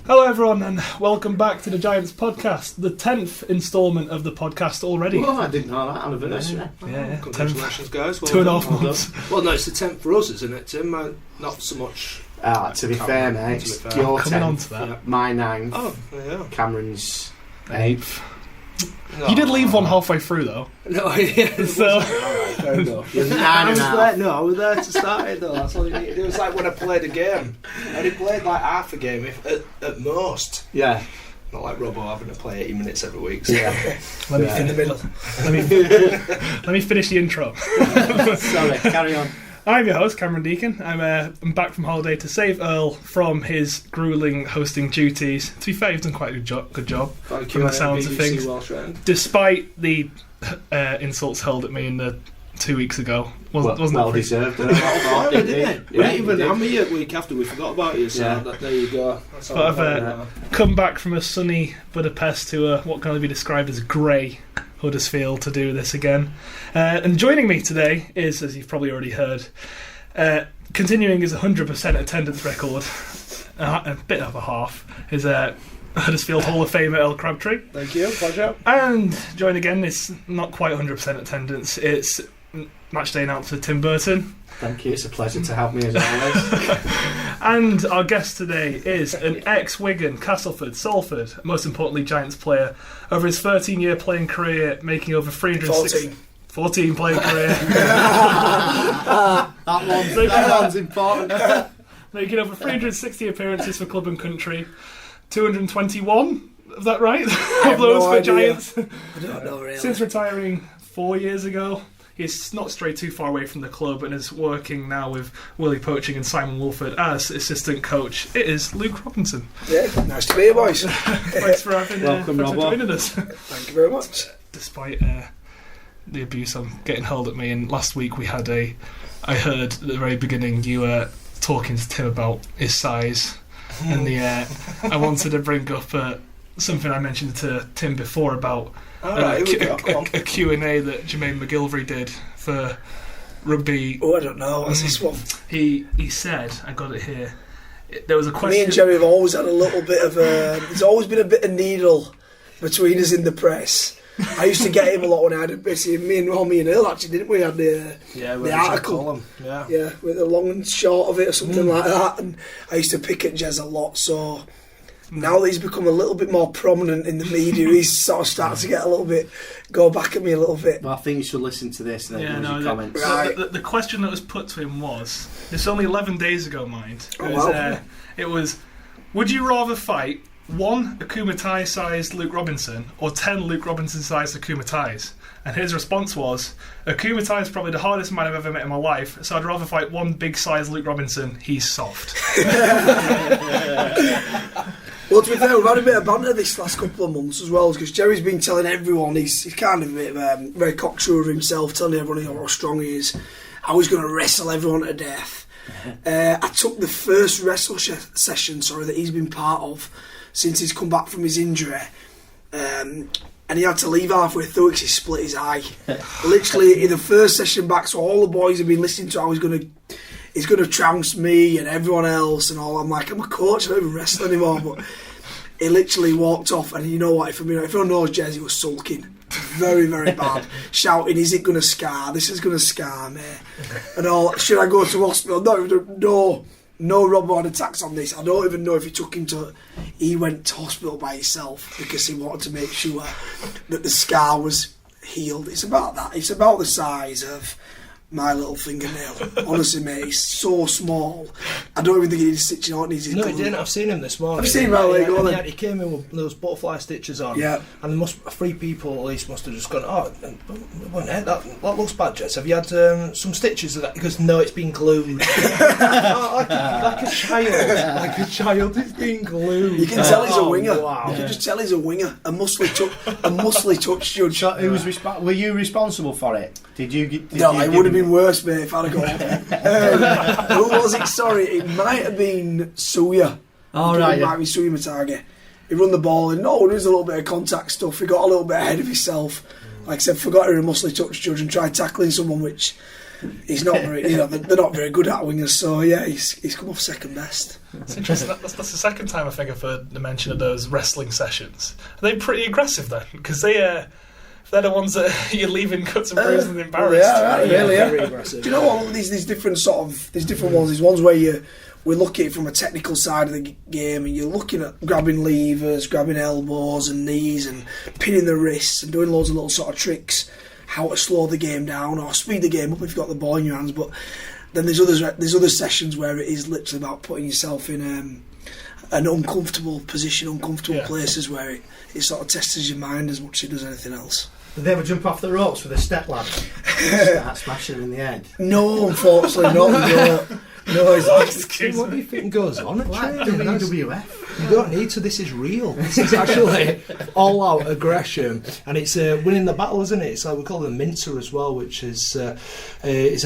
Hello everyone and welcome back to the Giants podcast, the 10th instalment of the podcast already. Oh, I didn't know that anniversary. Yeah. Congratulations, guys. Well 2.5 months. Well, no, it's the 10th for us, isn't it, Tim? Not so much. To be fair, mate, your coming 10th, on to that. My 9th, Oh, yeah. Cameron's 8th. No. You did leave one halfway through though. No, yeah. So Alright, fair enough. You're 9 I was and a half. there. No, I was there to start it though. That's all you need to do. It's like when I played a game. I only played like half a game at most. Yeah. Not like Robbo having to play 80 minutes every week. So. Yeah. let me In the middle. let me finish the intro. Sorry, carry on. I'm your host, Cameron Deacon. I'm back from holiday to save Earl from his gruelling hosting duties. To be fair, he's done quite a good job Thank from you, the sounds of BBC things. Welsh End. Despite the insults hurled at me in the 2 weeks ago. Wasn't well it? deserved. Didn't it? Yeah, Even you I'm here a week after we forgot about you, so Yeah. there you go. That's all But I I've know. come back from a sunny Budapest to what can only be described as grey Huddersfield to do this again. And joining me today is, as you've probably already heard, continuing his 100% attendance record, a bit of a half, is Huddersfield Hall of Famer Earl Crabtree. Thank you, pleasure. And joined again, it's not quite 100% attendance, it's matchday announcer Tim Burton. Thank you, it's a pleasure to have me as always. And our guest today is an ex-Wigan, Castleford, Salford, most importantly Giants player, over his 13-year playing career, making over 14 playing career. that one's important. Making over 360 appearances for club and country. 221, is that right? Of those for Giants. I don't know really. Since retiring 4 years ago. He's not strayed too far away from the club and is working now with Willie Poaching and Simon Wolford as assistant coach. It is Luke Robinson. Yeah, nice to be here, boys. Thanks for having Welcome, thanks for Robbo. joining us. Thank you very much. Despite the abuse I'm getting hurled at me, and last week I heard at the very beginning you were talking to Tim about his size, and I wanted to bring up something I mentioned to Tim before about a Q&A that Jermaine McGilvery did for Rugby. Oh, I don't know. What's this one? He said, I got it here, there was a question. Me and Jerry have always had a little bit of there's always been a bit of needle between us in the press. I used to get him a lot when I had it. Basically, me and Earl actually, didn't we? Had the article. Yeah, with the long and short of it or something like that. And I used to pick at Jez a lot, so now that he's become a little bit more prominent in the media, he's sort of starting to get a little bit, go back at me a little bit. Well, I think you should listen to this and then your comments. Right. The question that was put to him was, it's only 11 days ago, mind. It was, would you rather fight 1 Akuma Tai-sized Luke Robinson or 10 Luke Robinson-sized Akuma Tais? And his response was, Akuma Tai is probably the hardest man I've ever met in my life, so I'd rather fight 1 big-sized Luke Robinson. He's soft. Well, to be fair, we've had a bit of banter this last couple of months as well, because Jerry's been telling everyone, he's kind of a bit very cocksure of himself, telling everyone how strong he is. I was going to wrestle everyone to death. I took the first wrestle session that he's been part of since he's come back from his injury, and he had to leave halfway through because he split his eye. Literally in the first session back, so all the boys have been listening to how he's going to trounce me and everyone else and all. I'm like, I'm a coach, I don't even wrestle anymore. But he literally walked off, and you know what? If everyone knows Jez, he was sulking. Very, very bad. Shouting, is it going to scar? This is going to scar me. And all, should I go to hospital? No Robbo had attacks on this. I don't even know if he went to hospital by himself because he wanted to make sure that the scar was healed. It's about that. It's about the size of my little fingernail. Honestly, mate, he's so small. I don't even think he needs stitching on. No, he didn't. I've seen him this morning. I've seen him, right? Go on then. He came in with those butterfly stitches on. Yeah. And 3 people at least must have just gone, that looks bad, Jess. Have you had some stitches of that? Because no, it's been glued. like a child. It's been glued. You can tell he's a winger. Wow. You can just tell he's a winger. A muscly touch judge. So were you responsible for it? No, it would have been worse, mate, if I'd have gone. Who was it? Sorry, it might have been Suya. Oh, right. It might be Suya Matage. He run the ball and there was a little bit of contact stuff. He got a little bit ahead of himself. Like I said, forgot he was a muscly touch judge and tried tackling someone, which he's not very, they're not very good at wingers. So yeah, he's come off second best. It's interesting. That's the second time I think I've heard the mention of those wrestling sessions. Are they pretty aggressive then? Because they're the ones that you're leaving cuts and bruises and embarrassed. Yeah, really. Very aggressive. Do you know what? These different ones. There's ones where we look at it from a technical side of the game, and you're looking at grabbing levers, grabbing elbows and knees, and pinning the wrists, and doing loads of little sort of tricks, how to slow the game down or speed the game up if you've got the ball in your hands. But then there's other sessions where it is literally about putting yourself in an uncomfortable position, uncomfortable places where it sort of tests your mind as much as it does anything else. Did they ever jump off the ropes with a step ladder? Start smashing them in the head? No, unfortunately not. No, What do you think goes on at training? WWF. You don't need to. This is real. This is actually all-out aggression, and it's winning the battle, isn't it? It's like we call it a mincer as well, which is a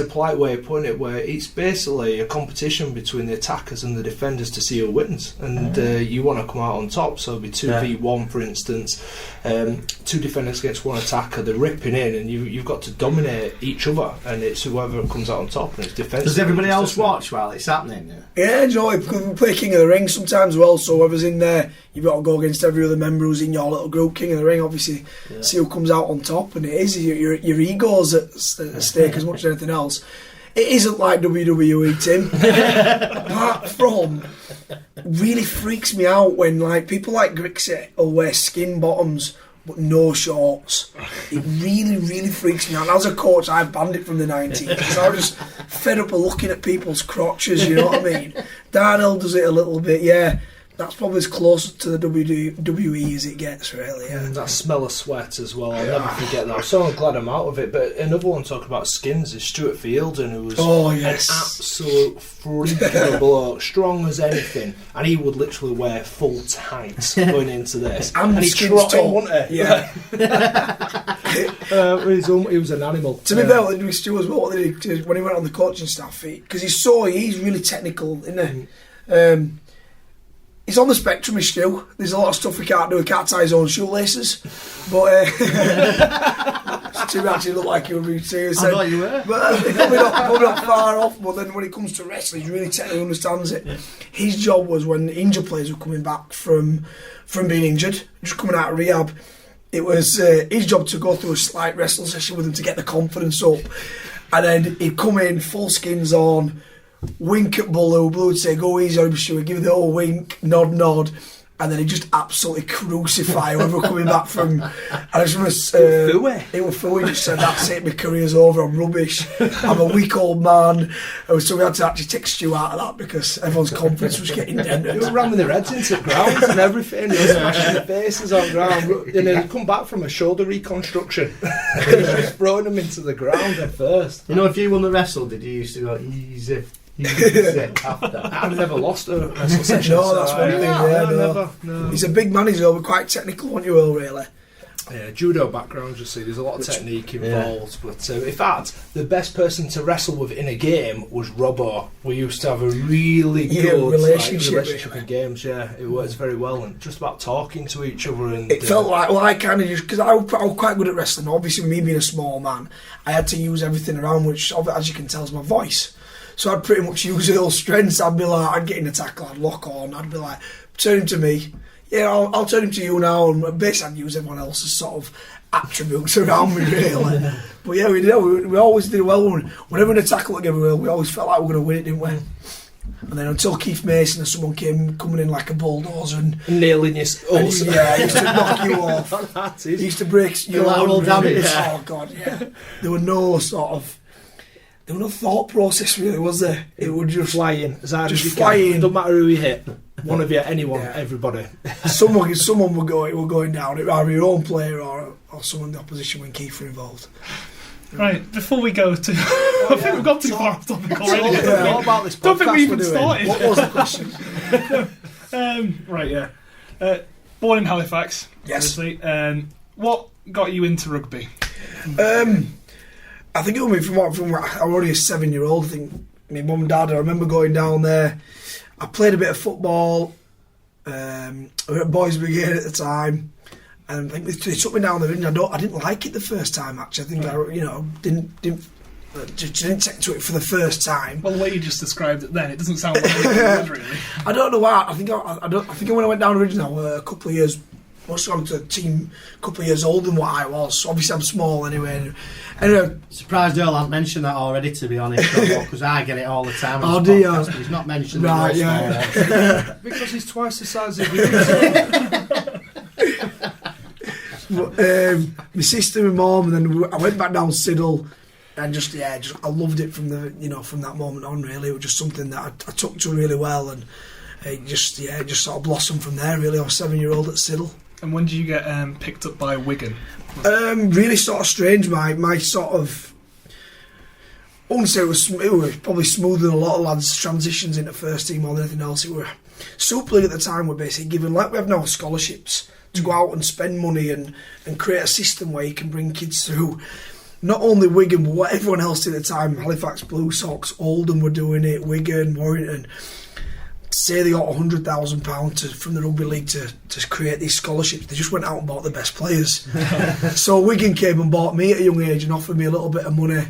polite way of putting it, where it's basically a competition between the attackers and the defenders to see who wins, and you want to come out on top. So it'll be 2v1, for instance, 2 defenders against 1 attacker. They're ripping in, and you've got to dominate each other, and it's whoever comes out on top, and it's defensive. Does everybody else watch while it's happening? Yeah, enjoy, because we play King of the Ring sometimes as well, so whoever's in there, you've got to go against every other member who's in your little group. King of the Ring, obviously, see who comes out on top, and it is your ego's at stake as much as anything else. It isn't like WWE, Tim. Apart from, really freaks me out when like people like Grixie will wear skin bottoms but no shorts. It really, really freaks me out. As a coach, I banned it from the 90s because I was just fed up of looking at people's crotches, you know what I mean? Darnell does it a little bit, yeah. That's probably as close to the WWE as it gets, really. Yeah. And that smell of sweat as well, I'll never forget that. I'm so glad I'm out of it. But another one talking about skins is Stuart Fielden, who was an absolute freak of a bloke, strong as anything, and he would literally wear full tights going into this. And he trotted, wasn't he? Yeah. He was an animal. To be fair, what they did with Stu as well, what they did when he went on the coaching staff, because he's really technical, isn't he? He's on the spectrum, is Stu. There's a lot of stuff he can't do. He can't tie his own shoelaces. But Stu actually looked like he would be serious. I thought you were. But probably not far off. But then when it comes to wrestling, he really technically understands it. Yeah. His job was when injured players were coming back from being injured, just coming out of rehab, it was his job to go through a slight wrestling session with them to get the confidence up. And then he'd come in, full skins on, wink at Blue would say, go easy on him, Stuart, give the old wink, nod, and then he just absolutely crucify whoever coming back from. I just remember it was Fooey just said, that's it, my career's over, I'm rubbish, I'm a weak old man. And so we had to actually take Stu out of that because everyone's confidence was getting dented. They were ramming their heads into the ground and everything, they were smashing their faces on the ground, and then he'd come back from a shoulder reconstruction. He was just throwing them into the ground at first. You know, if you won the wrestle, did you used to go easy? After. I've never lost a wrestle session. No, that's one thing. No. He's a big man. He's quite technical, aren't you, Will? Really. Yeah, judo background. You see, there's a lot of technique involved. Yeah. But in fact, the best person to wrestle with in a game was Robbo. We used to have a really good relationship in games. Yeah, it works very well, and just about talking to each other. And it felt like, I kind of just, because I was quite good at wrestling. Obviously, me being a small man, I had to use everything around, which, as you can tell, is my voice. So I'd pretty much use all strengths. I'd be like, I'd get in a tackle, I'd lock on, I'd be like, turn him to me. Yeah, I'll turn him to you now. And basically I'd use everyone else's sort of attributes around me, really. But yeah, we always did well. Whenever in a tackle together, we always felt like we were going to win it, didn't we? And then until Keith Mason or someone coming in like a bulldozer and nailing your he used to knock you off. He used to break your lateral damage. Oh, God, yeah. There were no thought process, really, was there? It would just fly in as hard as you fly can. In. Doesn't matter who you hit. One of you, anyone, everybody. Someone were going down. Either your own player or someone in the opposition when Keith were involved. Right, before we go to... I think we've got too far off topic already. What about this podcast? Don't think we even started. What was the question? Right, yeah. Born in Halifax, yes. Obviously. What got you into rugby? I think it was from I was already a 7-year-old. I think my mum and dad, I remember going down there. I played a bit of football. I was at Boys Brigade at the time. And I think they took me down there, and I didn't like it the first time. Actually, I think I didn't She didn't take to it for the first time. Well, the way you just described it then, it doesn't sound like it really. I don't know why. I think when I went down originally, I was a couple of years. Must have gone to a team a couple of years older than what I was. So obviously, I'm small anyway. Anyway, Surprised Earl hasn't mentioned that already, to be honest, because I get it all the time. Oh, do you? But he's not mentioned Right, it. yeah. Because he's twice the size of you. My sister, my mum, and then I went back down Siddle, and just I loved it from from that moment on. Really, it was just something that I took to really well, and it just sort of blossomed from there. Really, I was 7-year-old at Siddle. And when did you get picked up by Wigan? Really sort of strange. My sort of, I wouldn't say it was probably smoother than a lot of lads' transitions into first team more than anything else. It were Super League at the time were basically given, like we have now, scholarships to go out and spend money and create a system where you can bring kids through. Not only Wigan, but what everyone else did at the time. Halifax Blue Sox, Oldham were doing it, Wigan, Warrington. Say they got £100,000 from the rugby league to create these scholarships. They just went out and bought the best players. So Wigan came and bought me at a young age and offered me a little bit of money.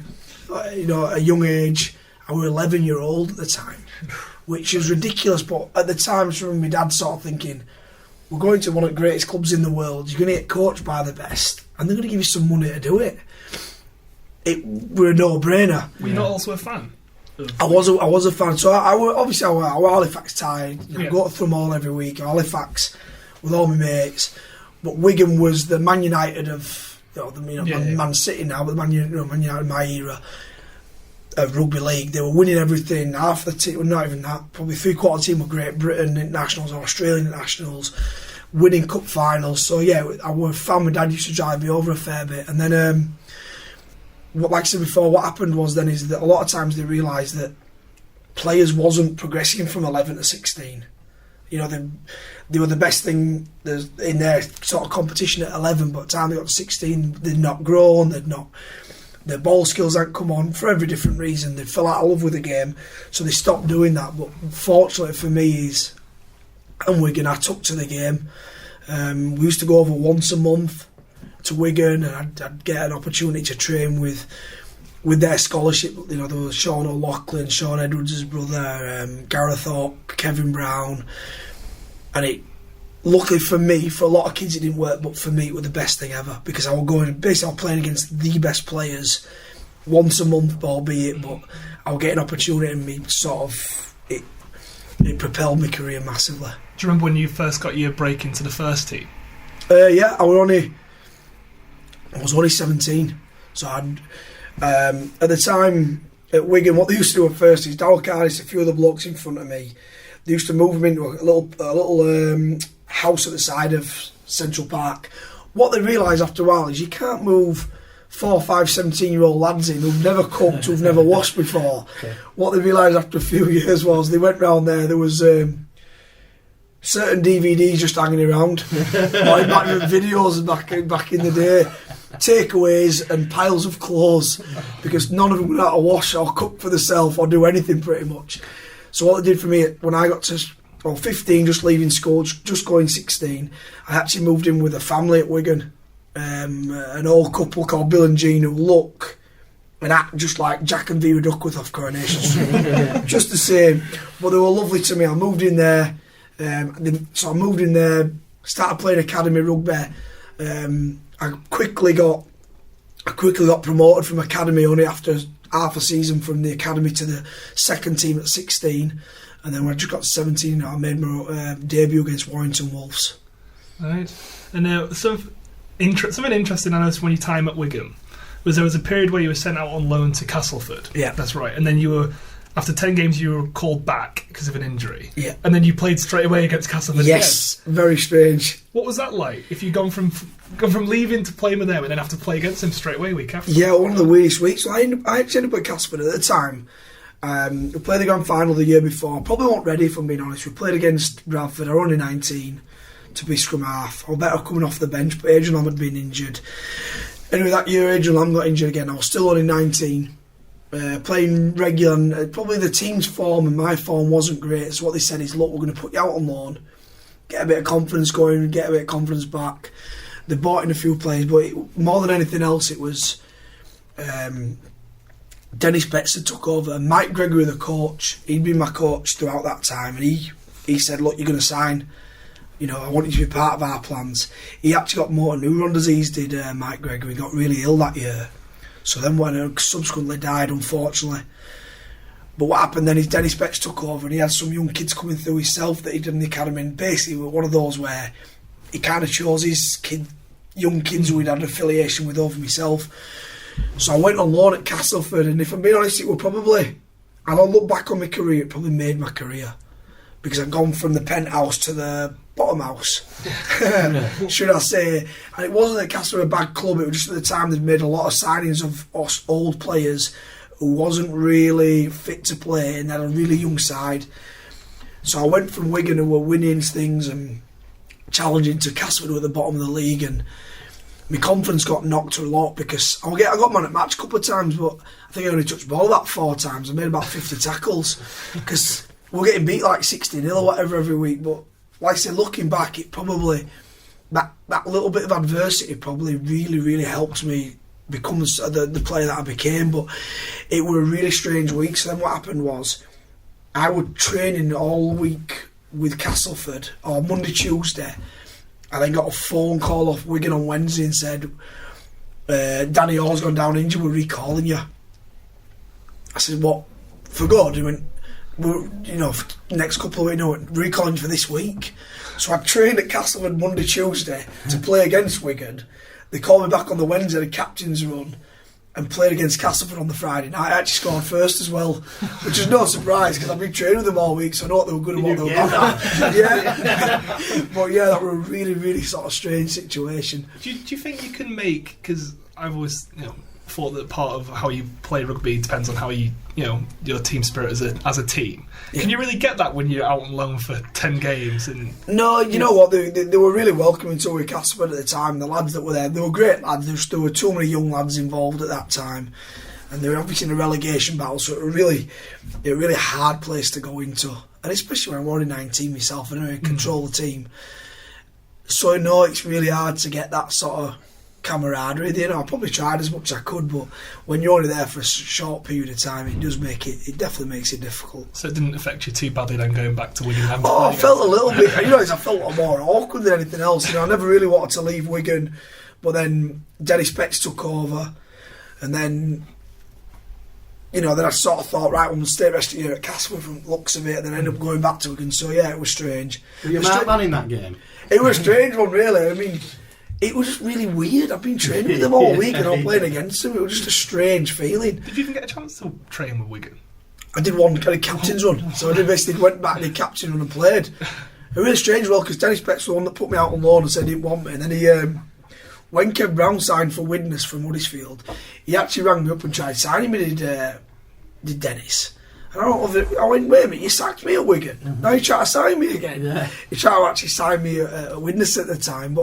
At a young age, I was 11-year-old at the time, which is ridiculous. But at the time, I remember my dad sort of thinking, we're going to one of the greatest clubs in the world. You're going to get coached by the best, and they're going to give you some money to do it. It were a no-brainer. Were you not also a fan? I was a fan, so I were Halifax tied. I go to Thrumall every week, Halifax with all my mates. But Wigan was the Man United of Man City now, but Man United in my era of rugby league. They were winning everything. Half the team, well, not even that, probably 3/4 of the team were Great Britain internationals or Australian internationals, winning cup finals. So yeah, I was a fan. My dad used to drive me over a fair bit, and then. Like I said before, what happened was then is that a lot of times they realised that players wasn't progressing from 11 to 16. They were the best thing in their sort of competition at 11, but by the time they got to 16, they'd not grown, their ball skills hadn't come on for every different reason. They fell out of love with the game, so they stopped doing that. But fortunately for me and Wigan, I took to the game. We used to go over once a month to Wigan, and I'd get an opportunity to train with their scholarship. There was Sean O'Loughlin, Sean Edwards' brother, Gareth Thorpe, Kevin Brown, and it. Luckily for me, for a lot of kids it didn't work, but for me it was the best thing ever, because I was playing against the best players once a month, albeit, but I was getting an opportunity, and me sort of it propelled my career massively. Do you remember when you first got your break into the first team? Yeah, I was only 17, so at the time at Wigan, what they used to do at first is Darryl Cardis, a few other blokes in front of me, they used to move them into a little house at the side of Central Park. What they realised after a while is you can't move 4, 5, 17-year-old lads in who've never cooked, who've never washed before. Okay. What they realised after a few years was they went round there was certain DVDs just hanging around, like videos back in the day, takeaways and piles of clothes, because none of them would know how to wash or cook for themselves or do anything pretty much. So what they did for me when I got to 15, just leaving school, just going 16, I actually moved in with a family at Wigan, an old couple called Bill and Jean who look and act just like Jack and Vera Duckworth off Coronation Street, just the same. But they were lovely to me. I moved in there. So I moved in there, started playing academy rugby. I quickly got promoted from academy only after half a season from the academy to the second team at 16, and then when I just got to 17, I made my debut against Warrington Wolves. Right, and something interesting I noticed when you time at Wigan was there was a period where you were sent out on loan to Castleford. Yeah, that's right, and then you were. After 10 games, you were called back because of an injury. Yeah. And then you played straight away against Castleford. Yes, again. Very strange. What was that like? If you'd gone from leaving to playing with them and then have to play against them straight away week after? Yeah, one of the weirdest weeks. So I actually ended up at Castleford at the time. We played the grand final the year before. Probably weren't ready, if I'm being honest. We played against Bradford. I was only 19 to be scrum half. I was better coming off the bench, but Adrian Lamb had been injured. Anyway, that year Adrian Lamb got injured again. I was still only 19. Playing regular, and probably the team's form and my form wasn't great. So what they said is, look, we're going to put you out on loan, get a bit of confidence going, get a bit of confidence back. They bought in a few players, but more than anything else, it was Dennis Betts took over, and Mike Gregory, the coach, he'd been my coach throughout that time, and he said, look, you're going to sign, I want you to be part of our plans. He actually got motor neuron disease, did Mike Gregory. He got really ill that year. So then when he subsequently died, unfortunately. But what happened then is Dennis Betts took over, and he had some young kids coming through himself that he did in the academy, and basically one of those where he kind of chose his young kids who he'd had an affiliation with over myself. So I went on loan at Castleford, and if I'm being honest, it were probably, and I'll look back on my career, it probably made my career, because I'd gone from the penthouse to the bottom house, should I say. And it wasn't that Castleford a bad club, it was just at the time they'd made a lot of signings of us old players who wasn't really fit to play and had a really young side. So I went from Wigan, who were winning things and challenging, to Castleford, who were at the bottom of the league, and my confidence got knocked a lot because I got man at match a couple of times, but I think I only touched the ball about 4 times. I made about 50 tackles because we're getting beat like 60-0 or whatever every week. But like I said, looking back, it probably that little bit of adversity probably really, really helped me become the player that I became. But it were a really strange week. So then what happened was I was training all week with Castleford, or Monday, Tuesday. I then got a phone call off Wigan on Wednesday and said, Danny Orr's gone down injured, we're recalling you. I said, what, for good? He went, next couple of weeks, recalling you for this week. So I trained at Castleford Monday, Tuesday to play against Wigan. They called me back on the Wednesday, the captain's run, and played against Castleford on the Friday night. I actually scored first as well, which is no surprise because I've been training with them all week, so I know what they were good and what they were bad. Yeah. But yeah, that was a really, really sort of strange situation. Do you think you can make, because I've always thought that part of how you play rugby depends on how your team spirit as a team. Yeah. Can you really get that when you're out on loan for 10 games? And no, you know what, they were really welcoming to Castleford at the time. The lads that were there, they were great lads. There were too many young lads involved at that time, and they were obviously in a relegation battle, so it was a really hard place to go into, and especially when I'm only 19 myself and I control the team. So I know it's really hard to get that sort of camaraderie. I probably tried as much as I could, but when you're only there for a short period of time, it definitely makes it difficult. So it didn't affect you too badly then going back to Wigan? I felt a little bit, I felt more awkward than anything else. I never really wanted to leave Wigan, but then Dennis Betts took over, and then then I sort of thought, right, I'm going to stay the rest of the year at Castleford from the looks of it, and then end up going back to Wigan. So yeah, it was strange. Were you a man in that game? It was a strange one, really. I mean, it was just really weird. I've been training with them all week and I'm playing against them. It was just a strange feeling. Did you even get a chance to train with Wigan? I did one kind of captain's run. So I basically went back and did captain run and played. A really strange role because Dennis Betts was the one that put me out on loan and said he didn't want me. And then when Kev Brown signed for Widnes from Huddersfield, he actually rang me up and tried signing me, did Dennis. And I went, wait a minute, you sacked me at Wigan. Mm-hmm. Now you try to sign me again. Yeah. He tried to actually sign me at Widnes at the time.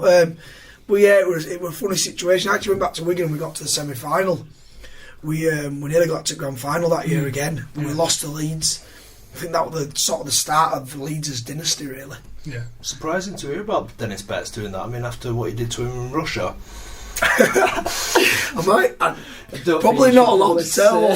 But yeah, it was a funny situation. I actually went back to Wigan and we got to the semi-final. We nearly got to grand final that year again. And we lost to Leeds. I think that was the start of Leeds' dynasty, really. Yeah. Surprising to hear about Dennis Betts doing that. I mean, after what he did to him in Russia. I probably not allowed to tell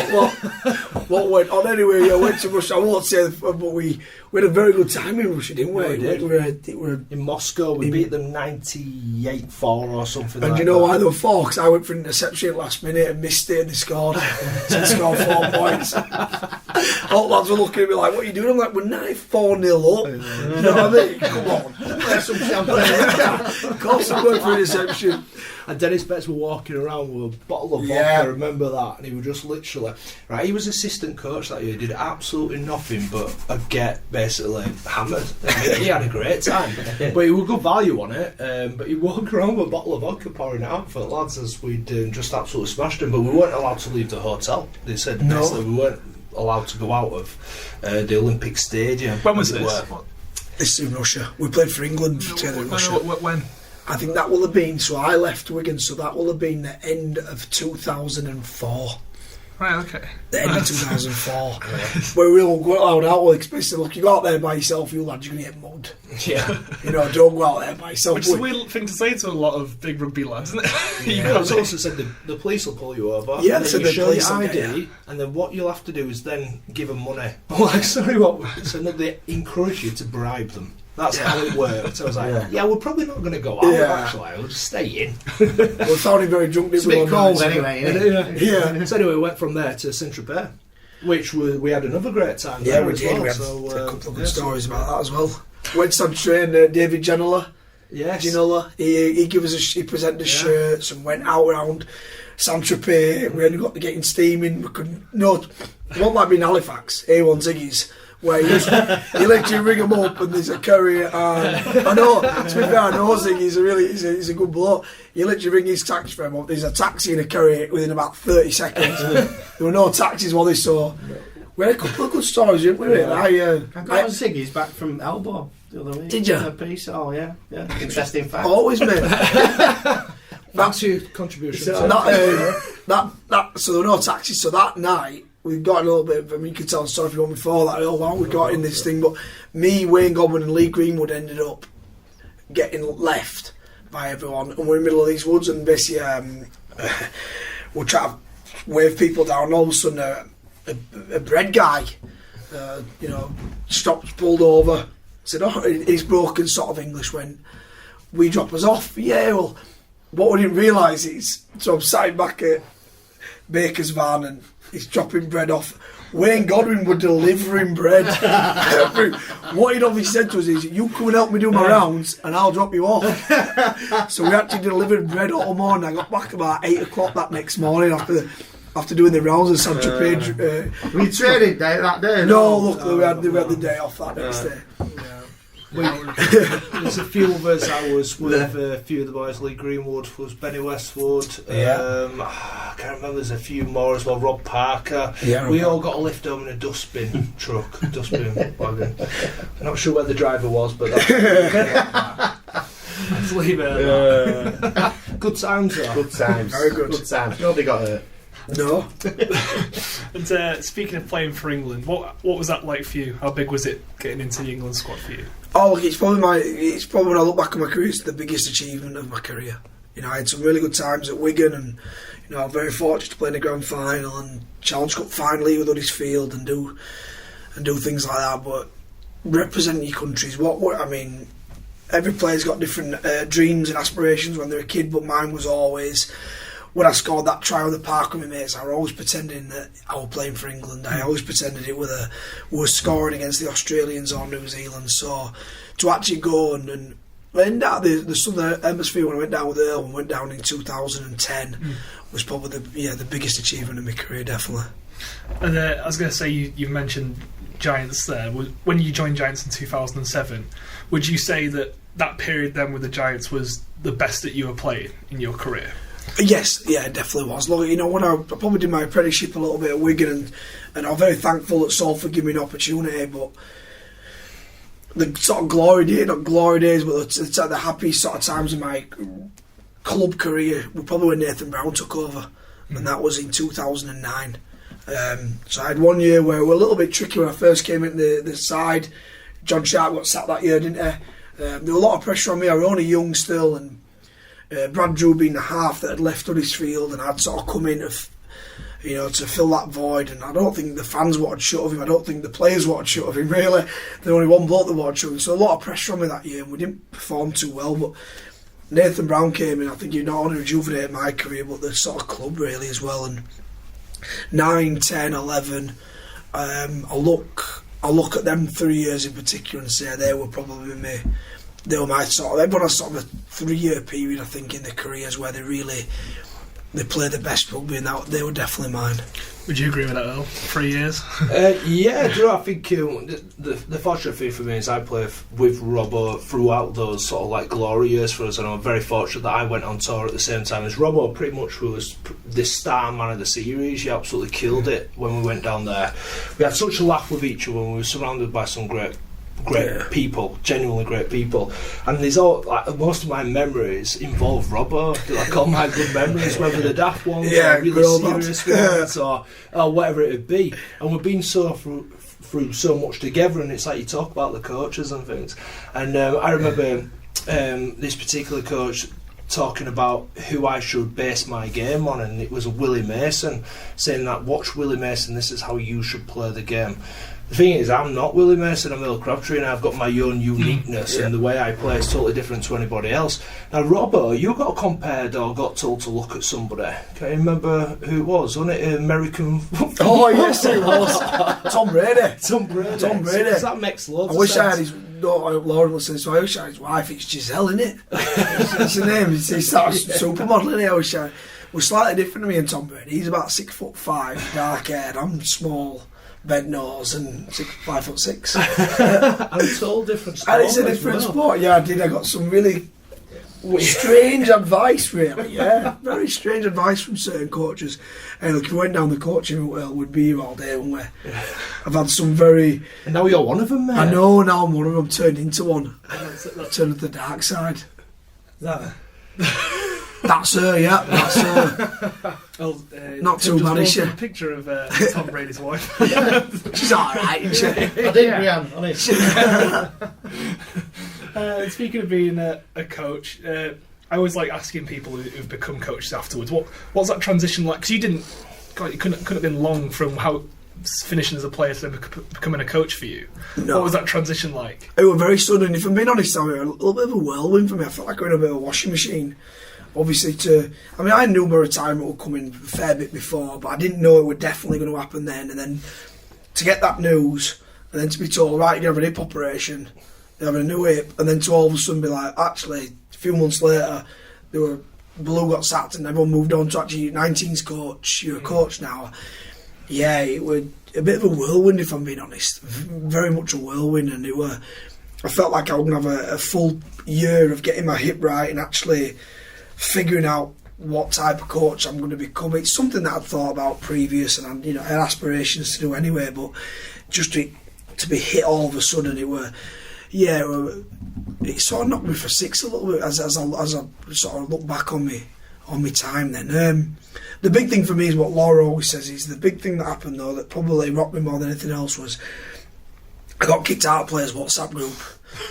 what went on anyway. I went to Russia. I won't say, but we had a very good time in Russia, didn't we? Yeah, we were in Moscow. We beat them 98-4 or something. And like you know that. why they were 4? Because I went for an interception at the last minute and missed it, and they scored. So they scored 4 points. All lads were looking at me like, "What are you doing?" I'm like, "We're 94-0 up." You know what I mean? Come on, there's some champagne. Of course, I'm going for an interception. And Dennis Betts were walking around with a bottle of vodka, I remember that, and he was just literally, right, he was assistant coach that year, did absolutely nothing but get basically hammered. He had a great time, but he was good value on it, but he walked around with a bottle of vodka pouring it out for the lads as we'd just absolutely smashed him, but we weren't allowed to leave the hotel. They said basically we weren't allowed to go out of the Olympic Stadium. When was this? This is in Russia. We played for England together in Russia. When? I think that will have been, so I left Wigan, so that will have been the end of 2004. Right, okay. The end of 2004. Where we all go out, especially look, you go out there by yourself, you lads, you're going to get mugged. Yeah. You know, don't go out there by yourself. Which is a weird thing to say to a lot of big rugby lads, isn't it? Yeah. It's also said the police will pull you over. Yeah, and so then the you show police your will ID, get you. and then what you'll have to do is then give them money. I'm like, sorry, what? So no, they encourage you to bribe them. That's how it worked. I was like, yeah, we're probably not going to go out, actually. We'll just stay in. We found him very drunk. It's a bit cold anyway, isn't it? Yeah. So anyway, we went from there to Saint-Tropez, which we had another great time Yeah, there we as did. well. We had So, a couple of good stories about that as well. Went on train, David Ginola. Yes. Ginola. He gave us he presented the shirts and went out around Saint-Tropez. We ended up getting steaming. We couldn't, it wasn't like being Halifax, A1 Ziggy's, where you literally ring him up and there's a curry. And I know, to be fair, I know Ziggy's he's a good bloke. You literally ring his taxi firm up. There's a taxi and a curry within about 30 seconds. There were no taxis while they saw. We had a couple of good stories, didn't we? I got Ziggy's back from Elbow the other week. Did you? A piece. Oh yeah. Interesting fact. Always, mate. That's your contribution. So so there were no taxis. So that night we got a little bit. You could tell the story if you want before that. Oh wow, we got in this thing. But me, Wayne Godwin, and Lee Greenwood ended up getting left by everyone, and we're in the middle of these woods, and basically we're trying to wave people down. And all of a sudden, a bread guy, stopped, pulled over, said, "Oh, he's broken." Sort of English. When we drop us off, yeah, well. What we didn't realise is, so I'm sitting back at Baker's van and he's dropping bread off. Wayne Godwin were delivering bread. What he'd obviously said to us is, "You come and help me do my rounds and I'll drop you off." So we actually delivered bread all morning. I got back about 8 o'clock that next morning after doing the rounds of Saint-Tropez. We traded that day. No, luckily we had the day off that next day. There's a few of us. I was with a few of the boys. Lee Greenwood was Benny Westwood. I can't remember. There's a few more as well. Rob Parker. Yeah, we all got a lift home in a dustbin dustbin wagon. I'm not sure where the driver was, but let's leave it. Good times, though. Good times. Very good. Good times. Nobody got hurt. No. And speaking of playing for England, what was that like for you? How big was it getting into the England squad for you? Oh, look, it's probably when I look back on my career, it's the biggest achievement of my career. I had some really good times at Wigan, and I'm very fortunate to play in the grand final and Challenge Cup finally with Huddersfield and do things like that. But representing your countries, every player's got different dreams and aspirations when they're a kid, but mine was always, when I scored that try on the park with my mates, I was always pretending that I was playing for England. I always pretended we were scoring against the Australians or New Zealand. So to actually go and end out the Southern Hemisphere, when I went down with Earl and went down in 2010, was probably the biggest achievement of my career, definitely. And I was going to say, you mentioned Giants there. When you joined Giants in 2007, would you say that period then with the Giants was the best that you were playing in your career? Yes, yeah, it definitely was. Look, when I probably did my apprenticeship a little bit at Wigan, and I'm very thankful that Salford gave me an opportunity, but the sort of glory days, but the happy sort of times of my club career were probably when Nathan Brown took over, and that was in 2009. So I had 1 year where we were a little bit tricky when I first came into the side. John Sharp got sacked that year, didn't he? There was a lot of pressure on me. I was only young still, and Brad Drew being the half that had left Huddersfield, and I'd sort of come in to fill that void. And I don't think the fans wanted shut of him. I don't think the players wanted shut of him, really. There was only one bloke that wanted shut of him. So a lot of pressure on me that year, and we didn't perform too well. But Nathan Brown came in. I think he not only rejuvenated my career, but the sort of club really as well. And 9, 10, 11, I look at them 3 years in particular and say they were probably my sort of, everyone has sort of a 3-year period, I think, in their careers where they play the best rugby, and they were definitely mine. Would you agree with that, Earl? 3 years? Yeah, I think the fortunate thing for me is I played with Robbo throughout those sort of like glory years for us, and I'm very fortunate that I went on tour at the same time as Robbo. Pretty much was the star man of the series. He absolutely killed it when we went down there. We had such a laugh with each other, and we were surrounded by some great great people, genuinely great people. And there's all most of my memories involve Robbo, like all my good memories, whether the daft ones or really serious ones or whatever it would be. And we've been so through so much together, and it's like you talk about the coaches and things. And I remember this particular coach talking about who I should base my game on, and it was Willie Mason saying that, watch Willie Mason, this is how you should play the game. The thing is, I'm not Willie Mason, I'm Earl Crabtree, and I've got my own uniqueness, and the way I play is totally different to anybody else. Now, Robbo, you got compared or got told to look at somebody. Can you remember who it was? Wasn't it American? Oh, yes, it was. Tom Brady. Tom Brady. So that makes loads of sense. I wish I had his daughter, Lauren listening, so I wish I had his wife. It's Giselle, innit? That's her name. It's that supermodel, innit? I wish I... We're slightly different to me and Tom Brady. He's about 6'5", dark haired. I'm small, bent nose, and 5'6". And it's all different sport. And it's a different sport. Yeah, I did. I got some really strange advice, really. Yeah, very strange advice from certain coaches. And look, if we went down the coaching world, we'd be here all day, wouldn't we? Yeah. I've had some very... And now you're one of them, mate. I know, now I'm one of them. Turned into one. Turned to the dark side. That... That's her, yeah. That's her. Well, not too bad, is she? A picture of Tom Brady's wife. She's alright, isn't she? I did, Brian, honest. Speaking of being a coach, I always like asking people who've become coaches afterwards, what's that transition like? Because you didn't, God, it couldn't have been long from how finishing as a player to becoming a coach for you. No. What was that transition like? It was very sudden. If I'm being honest, it was a little bit of a whirlwind for me. I felt like I was in a bit of a washing machine. Obviously, I knew my retirement would come in a fair bit before, but I didn't know it was definitely going to happen then. And then to get that news, and then to be told, right, you're having a hip operation, you're having a new hip, and then to all of a sudden be like, actually, a few months later, Blue got sacked and everyone moved on to actually 19's coach, you're a coach now. Yeah, it was a bit of a whirlwind, if I'm being honest. Very much a whirlwind, and I felt like I was going to have a full year of getting my hip right and actually figuring out what type of coach I'm going to become. It's something that I'd thought about previous, and I had aspirations to do anyway, but just to be hit all of a sudden, it sort of knocked me for six a little bit as I sort of look back on my time then. The big thing for me is what Laura always says, is the big thing that happened though that probably rocked me more than anything else was I got kicked out of players' WhatsApp group.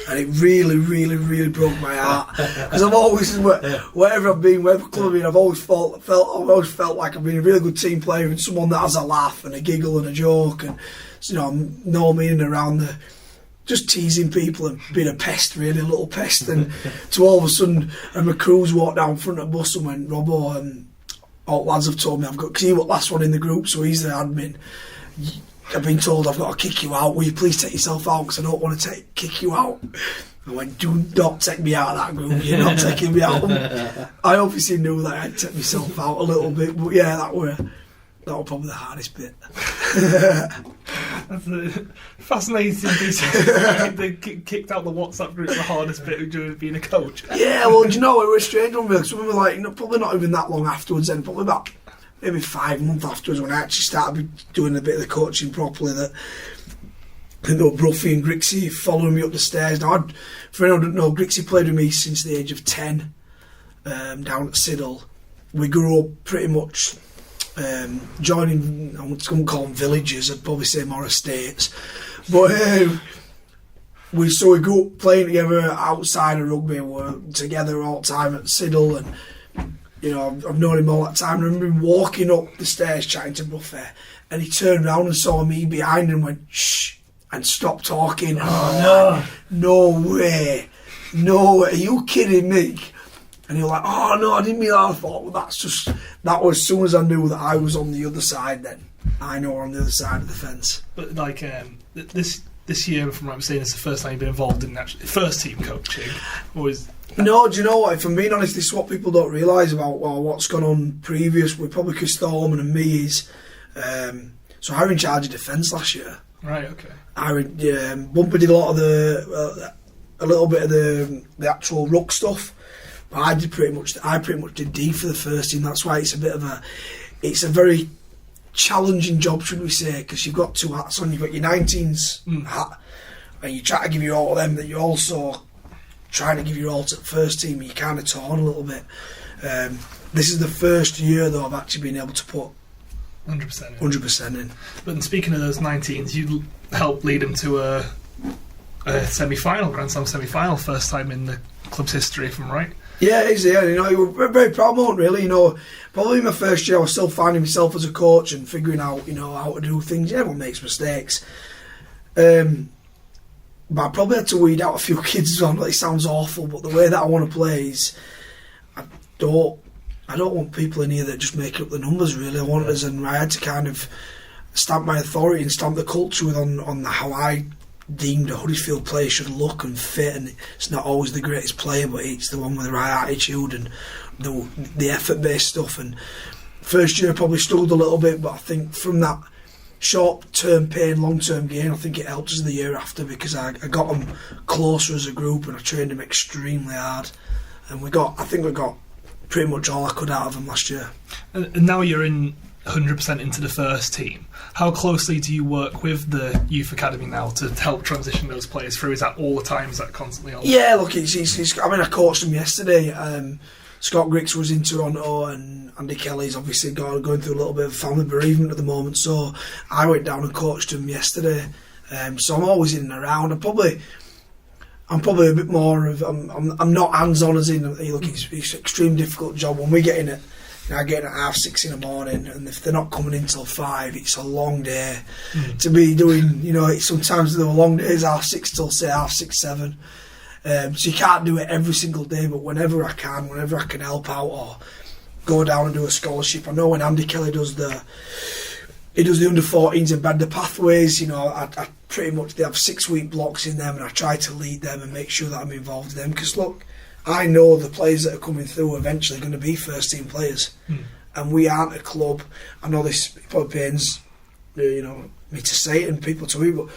And it really, really, really broke my heart, because I've always, wherever I've been, wherever club I've been, I've always felt like I've been a really good team player and someone that has a laugh and a giggle and a joke, and no meaning around the just teasing people and being a pest, really, a little pest. And to all of a sudden, my crews walked down front of the bus and went, Robbo, and all lads have told me because he was the last one in the group, so he's the admin. I've been told I've got to kick you out. Will you please take yourself out, because I don't want to kick you out. I went, do not take me out of that group. You're not taking me out. I obviously knew that I had to take myself out a little bit, but yeah, that was probably the hardest bit. That's a fascinating piece of they kicked out the WhatsApp group, the hardest bit of being a coach. Yeah, well, do you know, it was a strange one, because we were like, probably not even that long afterwards then, probably about maybe 5 months afterwards, when I actually started doing a bit of the coaching properly, that I know Bruffy and Grixie following me up the stairs. Now, for anyone who doesn't know, Grixie played with me since the age of 10 down at Siddle. We grew up pretty much joining, I wouldn't call them villages, I'd probably say more estates. But we grew up playing together outside of rugby. We were together all the time at Siddle, and I've known him all that time. I remember him walking up the stairs chatting to Buffy, and he turned around and saw me behind and went, shh, and stopped talking. Oh, no way. No way. Are you kidding me? And he was like, oh, no, I didn't mean that. I thought, well, that was as soon as I knew that I was on the other side then. I know we're on the other side of the fence. But, like, this year, from what I'm saying, it's the first time you've been involved in actually first team coaching. No, do you know what? If I'm being honest, this is what people don't realise about what's gone on previous with probably Chris Thorman and me is, so I was in charge of defence last year. Right, okay. Bumper did a lot of a little bit of the actual ruck stuff, but I pretty much did D for the first team. That's why it's a very challenging job, should we say, because you've got two hats on. You've got your 19s hat, and you try to give your all to them, that you're also trying to give your all to the first team, and you're kind of torn a little bit. This is the first year, though, I've actually been able to put 100% in. But speaking of those 19s, you helped lead them to a semi-final, Grand Slam semi-final, first time in the club's history, if I'm right. Yeah, it is. Yeah, you know, you were very proud moment, really. You know, probably my first year, I was still finding myself as a coach and figuring out, you know, how to do things. Everyone makes mistakes. But I probably had to weed out a few kids as well. It sounds awful, but the way that I want to play is, I don't want people in here that just make up the numbers, really. I want us, and I had to kind of stamp my authority and stamp the culture on how I deemed a Huddersfield player should look and fit. And it's not always the greatest player, but it's the one with the right attitude and the effort-based stuff. And first year I probably struggled a little bit, but I think from that short-term pain, long-term gain, I think it helped us the year after, because I got them closer as a group and I trained them extremely hard. And I think we got pretty much all I could out of them last year. And now you're in 100% into the first team. How closely do you work with the youth academy now to help transition those players through? Is that all the time? Is that constantly on? Yeah, look, it's I mean, I coached them yesterday. Scott Griggs was in Toronto, and Andy Kelly's obviously going through a little bit of family bereavement at the moment, so I went down and coached him yesterday. So I'm always in and around. I'm probably a bit more of I'm not hands-on, as in, look, it's an extremely difficult job when we get in it. I get in at 6:30 in the morning, and if they're not coming in till 5, it's a long day to be doing. You know, sometimes there are long days 6:30 till say 6:30, 7. So you can't do it every single day, but whenever I can help out or go down and do a scholarship. I know when Andy Kelly does the under 14s and bed the pathways, you know, I pretty much, they have 6-week blocks in them, and I try to lead them and make sure that I'm involved in them, because look, I know the players that are coming through are eventually going to be first team players, and we aren't a club. I know this probably pains me to say it and people to me, but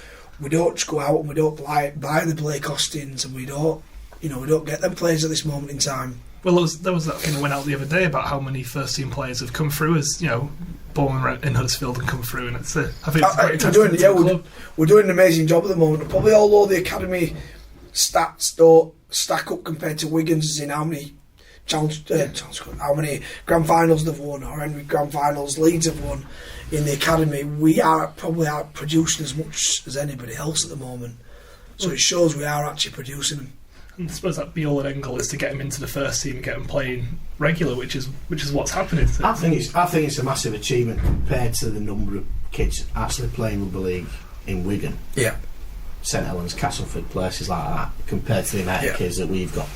we don't just go out and we don't buy the Blake Austins, and we don't get them players at this moment in time. Well, there was that thing that went out the other day about how many first team players have come through as, you know, born in Huddersfield and come through, and I think it's a great testament to the club. We're doing an amazing job at the moment. Probably although the academy stats don't stack up compared to Wigan's, as in how many how many grand finals they've won, or how many grand finals Leeds have won in the academy. We are probably out producing as much as anybody else at the moment, so it shows we are actually producing them. And I suppose that be all and end goal is to get them into the first team and get them playing regular, which is what's happening. I think it's a massive achievement compared to the number of kids actually playing rugby league in Wigan. Yeah. St Helens, Castleford, places like that, compared to the amount of kids that we've got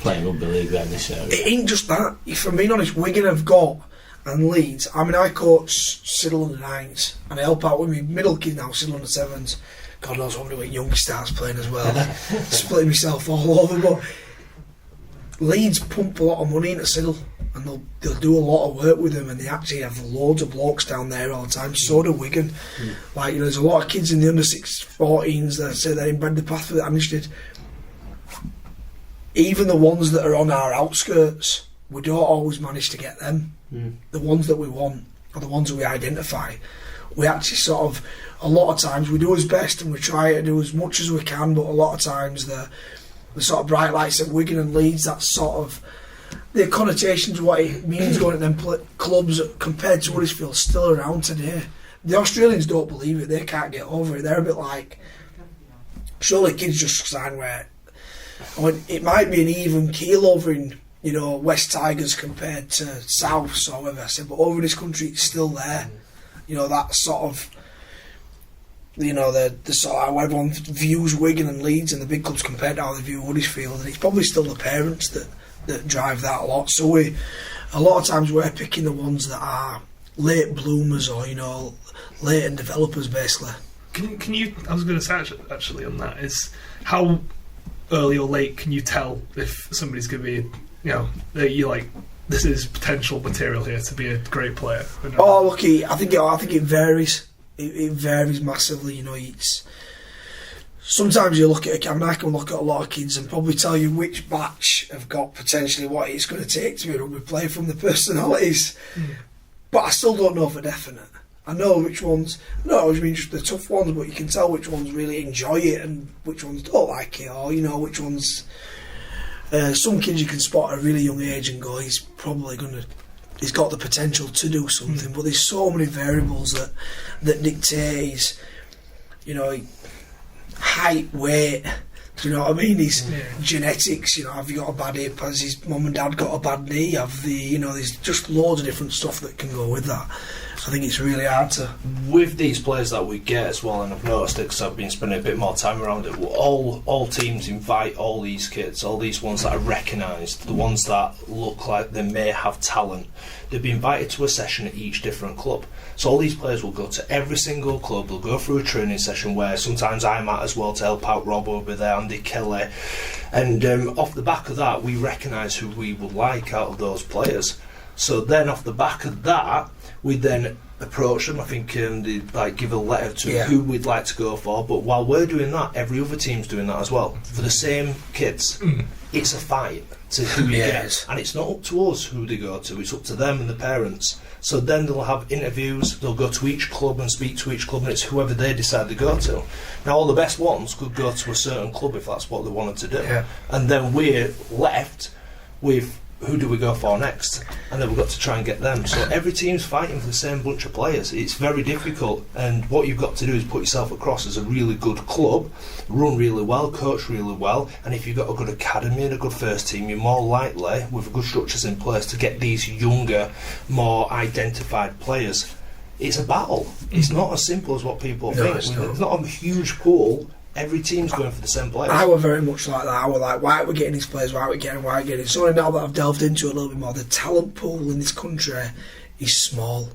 playing rugby league there in this area. It ain't just that. If I'm being honest, Wigan have got, and Leeds, I mean, I coach Siddle under 9s, and I help out with my middle kid now, Siddle under 7s. God knows what I'm doing, young stars playing as well. Splitting myself all over, but Leeds pump a lot of money into Siddle, and they'll do a lot of work with them, and they actually have loads of blokes down there all the time. So do Wigan. Like, you know, there's a lot of kids in the under 14s that say they're in bed the path that Anish did. Even the ones that are on our outskirts, we don't always manage to get them. The ones that we want, or the ones that we identify, we actually sort of, a lot of times we do our best and we try to do as much as we can, but a lot of times the sort of bright lights at Wigan and Leeds, that sort of the connotations of what it means going to them clubs compared to Huddersfield still around today. The Australians don't believe it, they can't get over it. They're a bit like, surely kids just sign where it might be an even keel over in, you know, West Tigers compared to South or whatever I said, but over in this country it's still there. You know, that sort of, you know, the sort of how everyone views Wigan and Leeds and the big clubs compared to how they view Huddersfield, and it's probably still the parents that drive that a lot. So a lot of times we're picking the ones that are late bloomers, or, you know, late and developers basically. Can you? I was going to say actually on that is how early or late can you tell if somebody's going to be, you know, you're like, this is potential material here to be a great player? Oh, look, I think it varies. It varies massively. You know, it's sometimes you look at I can look at a lot of kids and probably tell you which batch have got potentially what it's going to take to be a rugby player from the personalities, but I still don't know for definite. I know which ones, not always mean just the tough ones, but you can tell which ones really enjoy it and which ones don't like it, or which ones. Some kids you can spot at a really young age and go, he's got the potential to do something, but there's so many variables that dictate his, height, weight. Do you know what I mean? His genetics. Have you got a bad hip? Has his mum and dad got a bad knee? There's just loads of different stuff that can go with that. I think it's really hard to. With these players that we get as well, and I've noticed it because I've been spending a bit more time around it. All teams invite all these kids, all these ones that are recognised, the ones that look like they may have talent. They'll be invited to a session at each different club. So all these players will go to every single club. They'll go through a training session where sometimes I'm at as well to help out. Rob will be there, Andy Kelly, and off the back of that, we recognise who we would like out of those players. So then, off the back of that, we then approach them. I think they give a letter to who we'd like to go for. But while we're doing that, every other team's doing that as well for the same kids. It's a fight to who you get, and it's not up to us who they go to. It's up to them and the parents. So then they'll have interviews. They'll go to each club and speak to each club, and it's whoever they decide to go to. Now, all the best ones could go to a certain club if that's what they wanted to do, and then we're left with. Who do we go for next? And then we've got to try and get them. So every team's fighting for the same bunch of players. It's very difficult, and what you've got to do is put yourself across as a really good club, run really well, coach really well, and if you've got a good academy and a good first team, you're more likely, with good structures in place, to get these younger, more identified players. It's a battle. It's not as simple as what people think. It's not a huge pool. Every team's going for the same players. I were very much like that. I were like, why are we getting these players? Why are we getting? So now that I've delved into it a little bit more, the talent pool in this country is small.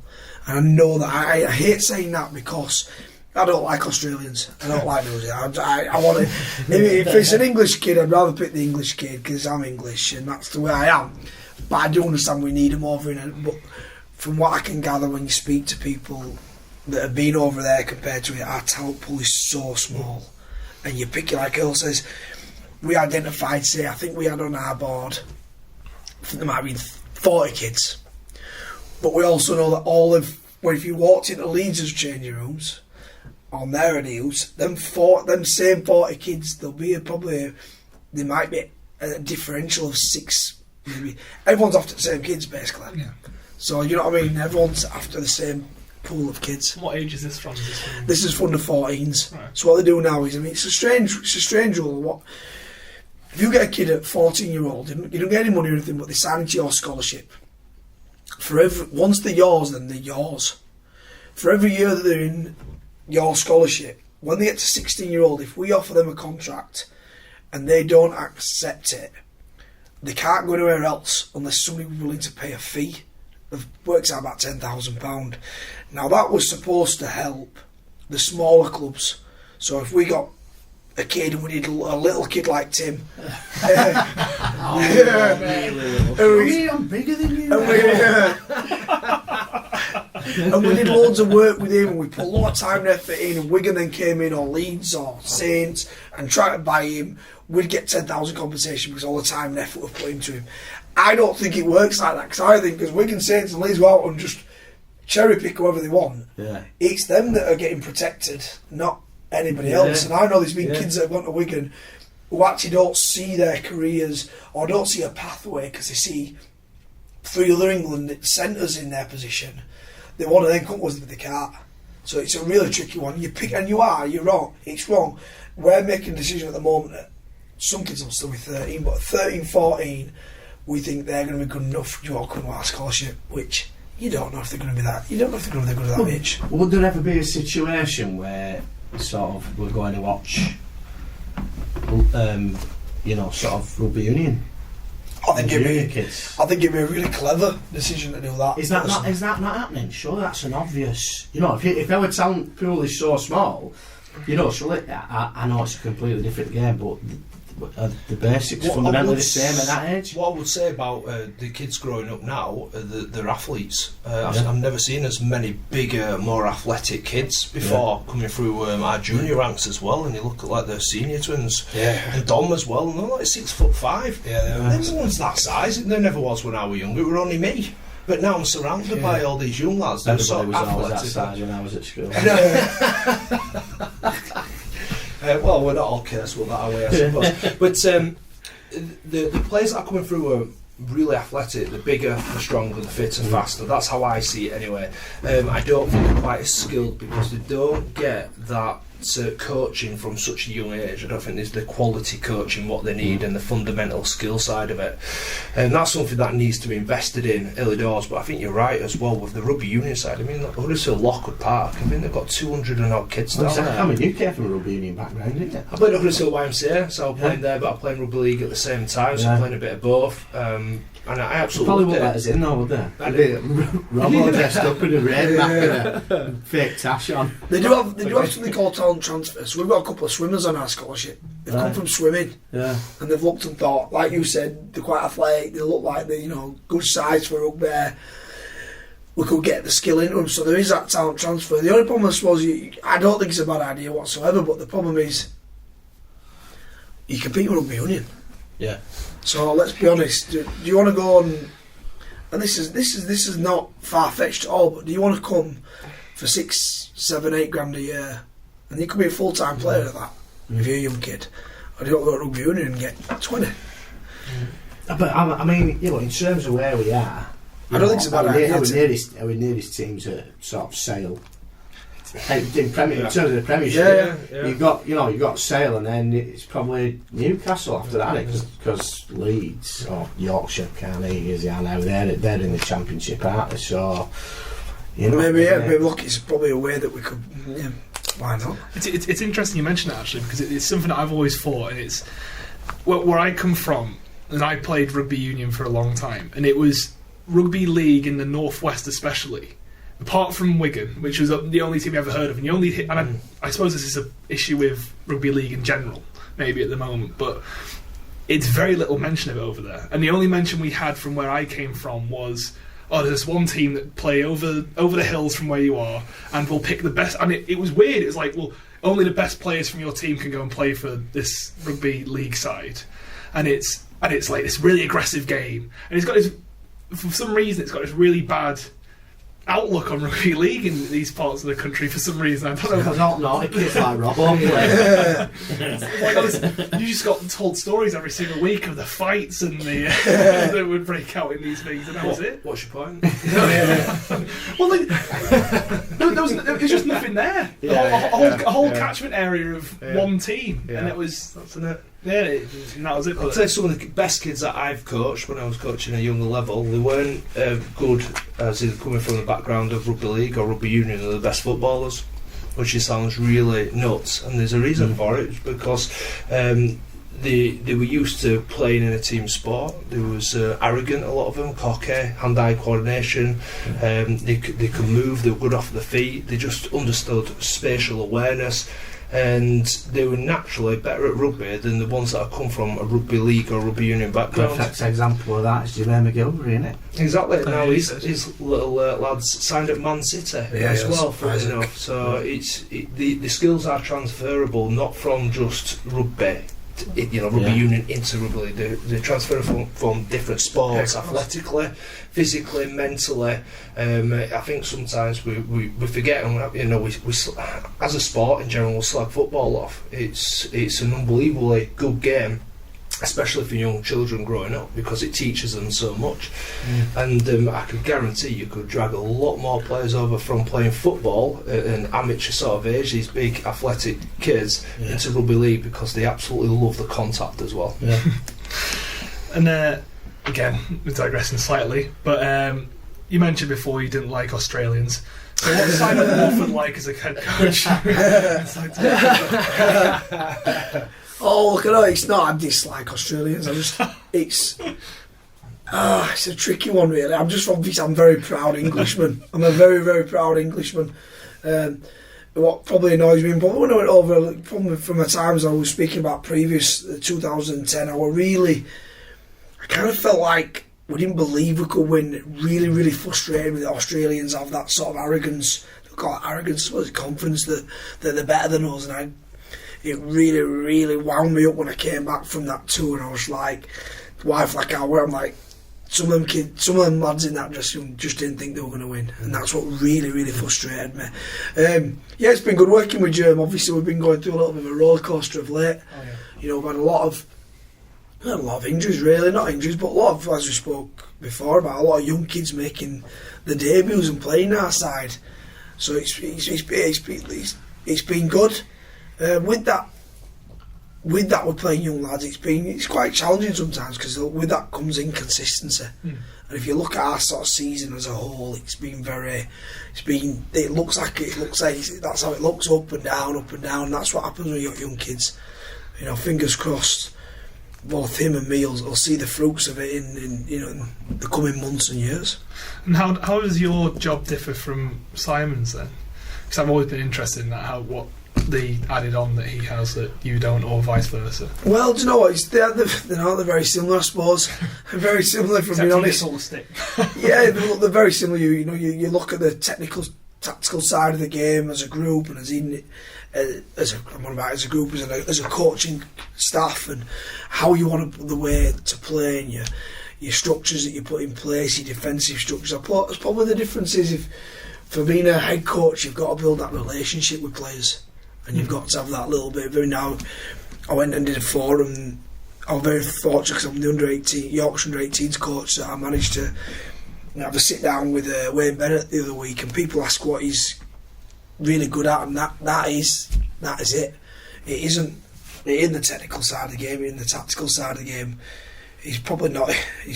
And I know that I hate saying that because I don't like Australians. I don't like New Zealand. I want to. If it's an English kid, I'd rather pick the English kid because I'm English and that's the way I am. But I do understand we need them over in it. But from what I can gather when you speak to people that have been over there compared to it, our talent pool is so small. And you pick, like Earl says, we identified, I think we had on our board, I think there might have been 40 kids. But we also know that if you walked into Leeds' changing rooms, on their deals, them same 40 kids, there might be a differential of 6, maybe. Everyone's after the same kids, basically. Yeah. So, you know what I mean? Everyone's after the same pool of kids. What age is this from? This is from the 14s. Right. So what they do now is, it's a strange rule. What if you get a kid at 14-year-old, you don't get any money or anything, but they sign into your scholarship. Once they're yours, then they're yours. For every year that they're in your scholarship, when they get to 16-year-old, if we offer them a contract and they don't accept it, they can't go anywhere else unless somebody's willing to pay a fee. It works out about £10,000. Now that was supposed to help the smaller clubs. So if we got a kid and we need a little kid like Tim, I'm bigger than you. And we did loads of work with him, and we put a lot of time and effort in, and Wigan then came in, or Leeds or Saints, and tried to buy him, we'd get 10,000 compensation because all the time and effort we've put into him. I don't think it works like that, because I think because Wigan, Saints and Leeds go out and just cherry pick whoever they want. Yeah. It's them that are getting protected, not anybody else. And I know there's been kids that have gone to Wigan who actually don't see their careers or don't see a pathway because they see 3 other England centres in their position. They want to then come with it, but they can't. So it's a really tricky one. You pick, and you're wrong. It's wrong. We're making a decision at the moment that some kids will still be 13, but at 13, 14, we think they're going to be good enough to come to our scholarship, which you don't know if they're going to be that. You don't know if they're going to be good at that age. Would there ever be a situation where sort of we're going to watch, sort of rugby union? I think it'd be a really clever decision to do that. Is that not happening? Sure, that's an obvious. If our talent pool is so small, surely I know it's a completely different game, but the basics fundamentally the same at that age. What I would say about the kids growing up now, they're athletes. I've never seen as many bigger, more athletic kids before coming through our junior ranks as well. And you look at like the senior twins, and Dom as well, and they're like 6'5". Yeah, they're ones that size. There never was when I was younger. It were only me. But now I'm surrounded by all these young lads. That Everybody are was always that athletic. size when I was at school. Well, we're not all cursed with that way, I suppose. But the players that are coming through are really athletic. They're bigger, they're stronger, they're fitter, faster. That's how I see it anyway. I don't think they're quite as skilled because they don't get that coaching from such a young age. I don't think there's the quality coaching what they need and the fundamental skill side of it, and that's something that needs to be invested in early doors. But I think you're right as well with the rugby union side. I mean, Huddersfield Lockwood Park, I mean, they've got 200 and odd kids down there. I mean, you came from a rugby union background, didn't you? I played at Huddersfield YMCA, so I was playing there, but I played rugby league at the same time, so I'm playing a bit of both. And I absolutely probably loved won't it. let us in though, would they? Robbo dressed up in a red back and a fake tash on. They do have something called talent transfer. So we've got a couple of swimmers on our scholarship. They've come from swimming, and they've looked and thought, like you said, they're quite athletic. They look like they're good size for rugby. We could get the skill into them, so there is that talent transfer. The only problem, I suppose, I don't think it's a bad idea whatsoever. But the problem is, you compete with rugby union. Yeah. So let's be honest. Do you want to go on? And this is not far fetched at all. But do you want to come for 6, 7, 8 grand a year, and you could be a full time player at that if you're a young kid, or do you want to go to rugby union and get 20? But I mean, in terms of where we are, I don't think it's a bad idea. Our nearest teams are sort of Sale. In terms of the Premiership, you've got Sale, and then it's probably Newcastle after that, because Leeds or Yorkshire, Carnegie as they are now, they're in the Championship, aren't they? So maybe look, it's probably a way that we could. Yeah, why not? It's interesting you mention that actually, because it's something that I've always thought, and it's where I come from. And I played rugby union for a long time, and it was rugby league in the northwest especially. Apart from Wigan, which was the only team I ever heard of, and you only hit, and I suppose this is an issue with rugby league in general, maybe at the moment, but it's very little mention of it over there. And the only mention we had from where I came from was, there's this one team that play over the hills from where you are, and we'll pick the best. And it was weird. It was like, well, only the best players from your team can go and play for this rugby league side, and it's like this really aggressive game, and for some reason it's got this really bad outlook on rugby league in these parts of the country for some reason. I don't know. Because not naughty kids like Robbo play. You just got told stories every single week of the fights and the that would break out in these things, and that was it. What's your point? Well, there was just nothing there. A whole catchment area of one team, and it was. That's it. Yeah, and that was it. I'll tell you some of the best kids that I've coached when I was coaching at a younger level. They weren't good as in coming from the background of rugby league or rugby union. They're the best footballers, which sounds really nuts. And there's a reason for it. It's because they were used to playing in a team sport. They was arrogant, a lot of them, cocky, hand-eye coordination. They could move. They were good off the feet. They just understood spatial awareness. And they were naturally better at rugby than the ones that have come from a rugby league or rugby union background. Perfect example of that is Jermaine McGilvery, isn't it? Exactly. Now his little lads signed at Man City as well, funny enough. So the skills are transferable, not from just rugby. Rugby union into rugby league. They transfer from different sports, athletically, physically, mentally. I think sometimes we forget, and we as a sport in general, we slag football off. It's an unbelievably good game, especially for young children growing up, because it teaches them so much. And I could guarantee you could drag a lot more players over from playing football at an amateur sort of age, these big athletic kids, into rugby league, because they absolutely love the contact as well. Yeah. And again, we're digressing slightly, but you mentioned before you didn't like Australians. So what's Simon Morford like as a head coach? Oh, look at that. It's not I dislike Australians. It's a tricky one, really. I'm very proud Englishman. I'm a very, very proud Englishman. What probably annoys me, but when I went over, probably from the times I was speaking about previous, 2010, I kind of felt like we didn't believe we could win. Really, really frustrated with the Australians have that sort of arrogance. They call it arrogance, was confidence that they're better than us, and it really, really wound me up when I came back from that tour, and I was like, wife, like I'm like some of them lads in that dressing room just didn't think they were going to win, and that's what really, really frustrated me. Yeah, it's been good working with Germ. Obviously, we've been going through a little bit of a roller coaster of late. Oh, yeah. You know, we've had a lot of injuries, really, not injuries, but a lot of, as we spoke before about, a lot of young kids making the debuts and playing our side. So it's been good. With that, we're playing young lads. It's quite challenging sometimes because with that comes inconsistency. And if you look at our sort of season as a whole, it looks like that's how it looks, up and down. And that's what happens when you've got young kids. You know, fingers crossed, both him and me will see the fruits of it in the coming months and years. And how does your job differ from Simon's then? Because I've always been interested in that, what the added on that he has that you don't, or vice versa. Well, do you know what? They're very similar, I suppose. Very similar, from being honest. Except stick. Yeah, they're very similar. You look at the tactical side of the game as a group, and as a group, as a coaching staff, and how you want the way to play, and your structures that you put in place, your defensive structures. That's probably the difference is, for being a head coach, you've got to build that relationship with players, and you've got to have that little bit. Now, I went and did a forum. I'm very fortunate because I'm the Yorkshire under-18s coach, that I managed to have a sit down with Wayne Bennett the other week, and people ask what he's really good at, and that is it. It isn't in the technical side of the game, in the tactical side of the game. He's probably not. He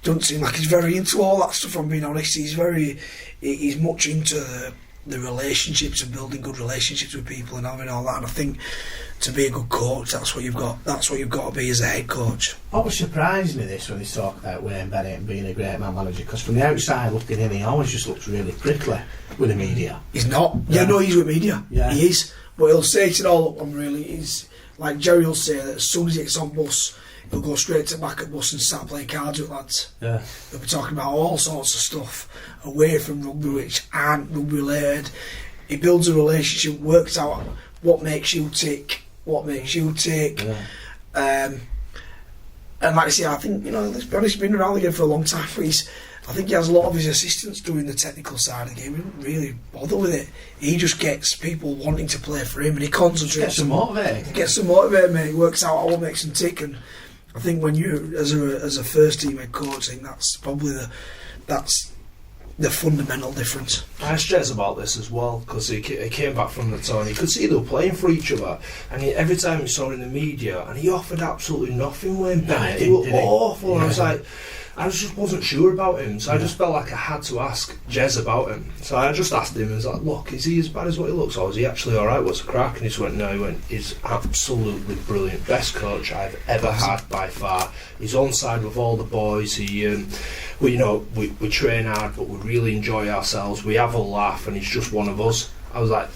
doesn't seem like he's very into all that stuff, if I'm being honest. He's much into the relationships and building good relationships with people and having all that. And I think to be a good coach, that's what you've got to be as a head coach. Always surprised me this when they talk about Wayne Bennett and being a great man manager, because from the outside looking in, he always just looks really prickly with the media. He's not. Yeah, no, he's with media. Yeah. He is. But he'll say to all, he's like Jerry will say that as soon as he gets on bus, he'll go straight to the back of the bus and start playing cards with lads. Yeah. He'll be talking about all sorts of stuff away from rugby which aren't rugby related. He builds a relationship, works out what makes you tick, Yeah. And like I say, I think, let's be honest, he's been around the game for a long time, but I think he has a lot of his assistants doing the technical side of the game. He doesn't really bother with it. He just gets people wanting to play for him, and he concentrates. Gets them motivated. Gets them motivated, mate. He works out what makes them tick, and I think when you, as a first team head coach, I think that's probably the fundamental difference. I asked Jez about this as well, because he came back from the tour and he could see they were playing for each other, and every time he saw in the media, and he offered absolutely nothing, Wayne Bennett. He was awful. Yeah. And I just wasn't sure about him, so I just felt like I had to ask Jez about him. So I just asked him, and was like, look, is he as bad as what he looks, or is he actually alright? What's the crack? And he just went, no, he's absolutely brilliant. Best coach I've ever had by far. He's on side with all the boys. We train hard, but we really enjoy ourselves. We have a laugh, and he's just one of us. I was like,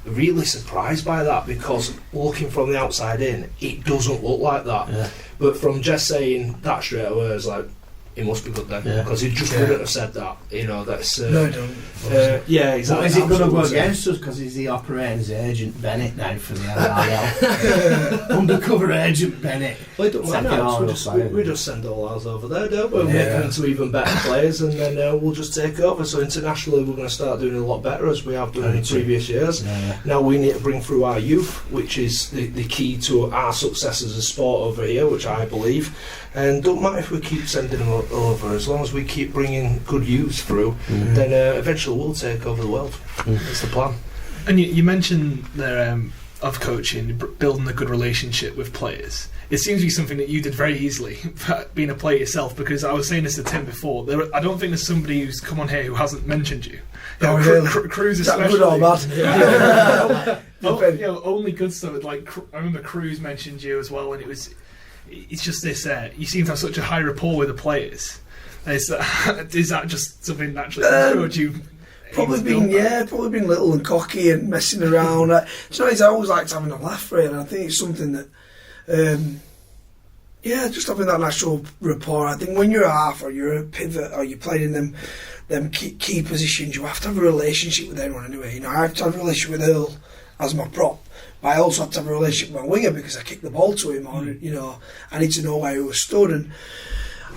really surprised by that, because looking from the outside in, it doesn't look like that. Yeah. But from just saying that straight away, I was like, he must be good then, because he just wouldn't have said that. That's no, I don't. Yeah, exactly. What is it going to go against us, because he's the operating as Agent Bennett now for the NRL? Undercover Agent Bennett. Well, it don't matter. We just send all ours over there, don't we? Make them into even better players, and then we'll just take over. So internationally, we're going to start doing a lot better, as we have done in previous years. Yeah. Now we need to bring through our youth, which is the key to our success as a sport over here, which I believe. And don't matter if we keep sending them over, as long as we keep bringing good youths through, then eventually we'll take over the world. That's the plan. And you mentioned there of coaching, building a good relationship with players. It seems to be something that you did very easily, being a player yourself, because I was saying this to Tim before, I don't think there's somebody who's come on here who hasn't mentioned you. Cruz especially. Good or bad? Only good stuff. Like, I remember Cruz mentioned you as well, and it's just this, you seem to have such a high rapport with the players. Is that just something naturally good? You probably been little and cocky and messing around. I always liked having a laugh, really, and I think it's something that just having that natural rapport. I think when you're a half or you're a pivot or you're playing in them key positions, you have to have a relationship with everyone anyway. I have to have a relationship with Earl as my prop, but I also have to have a relationship with my winger because I kick the ball to him, or I need to know where he was stood. And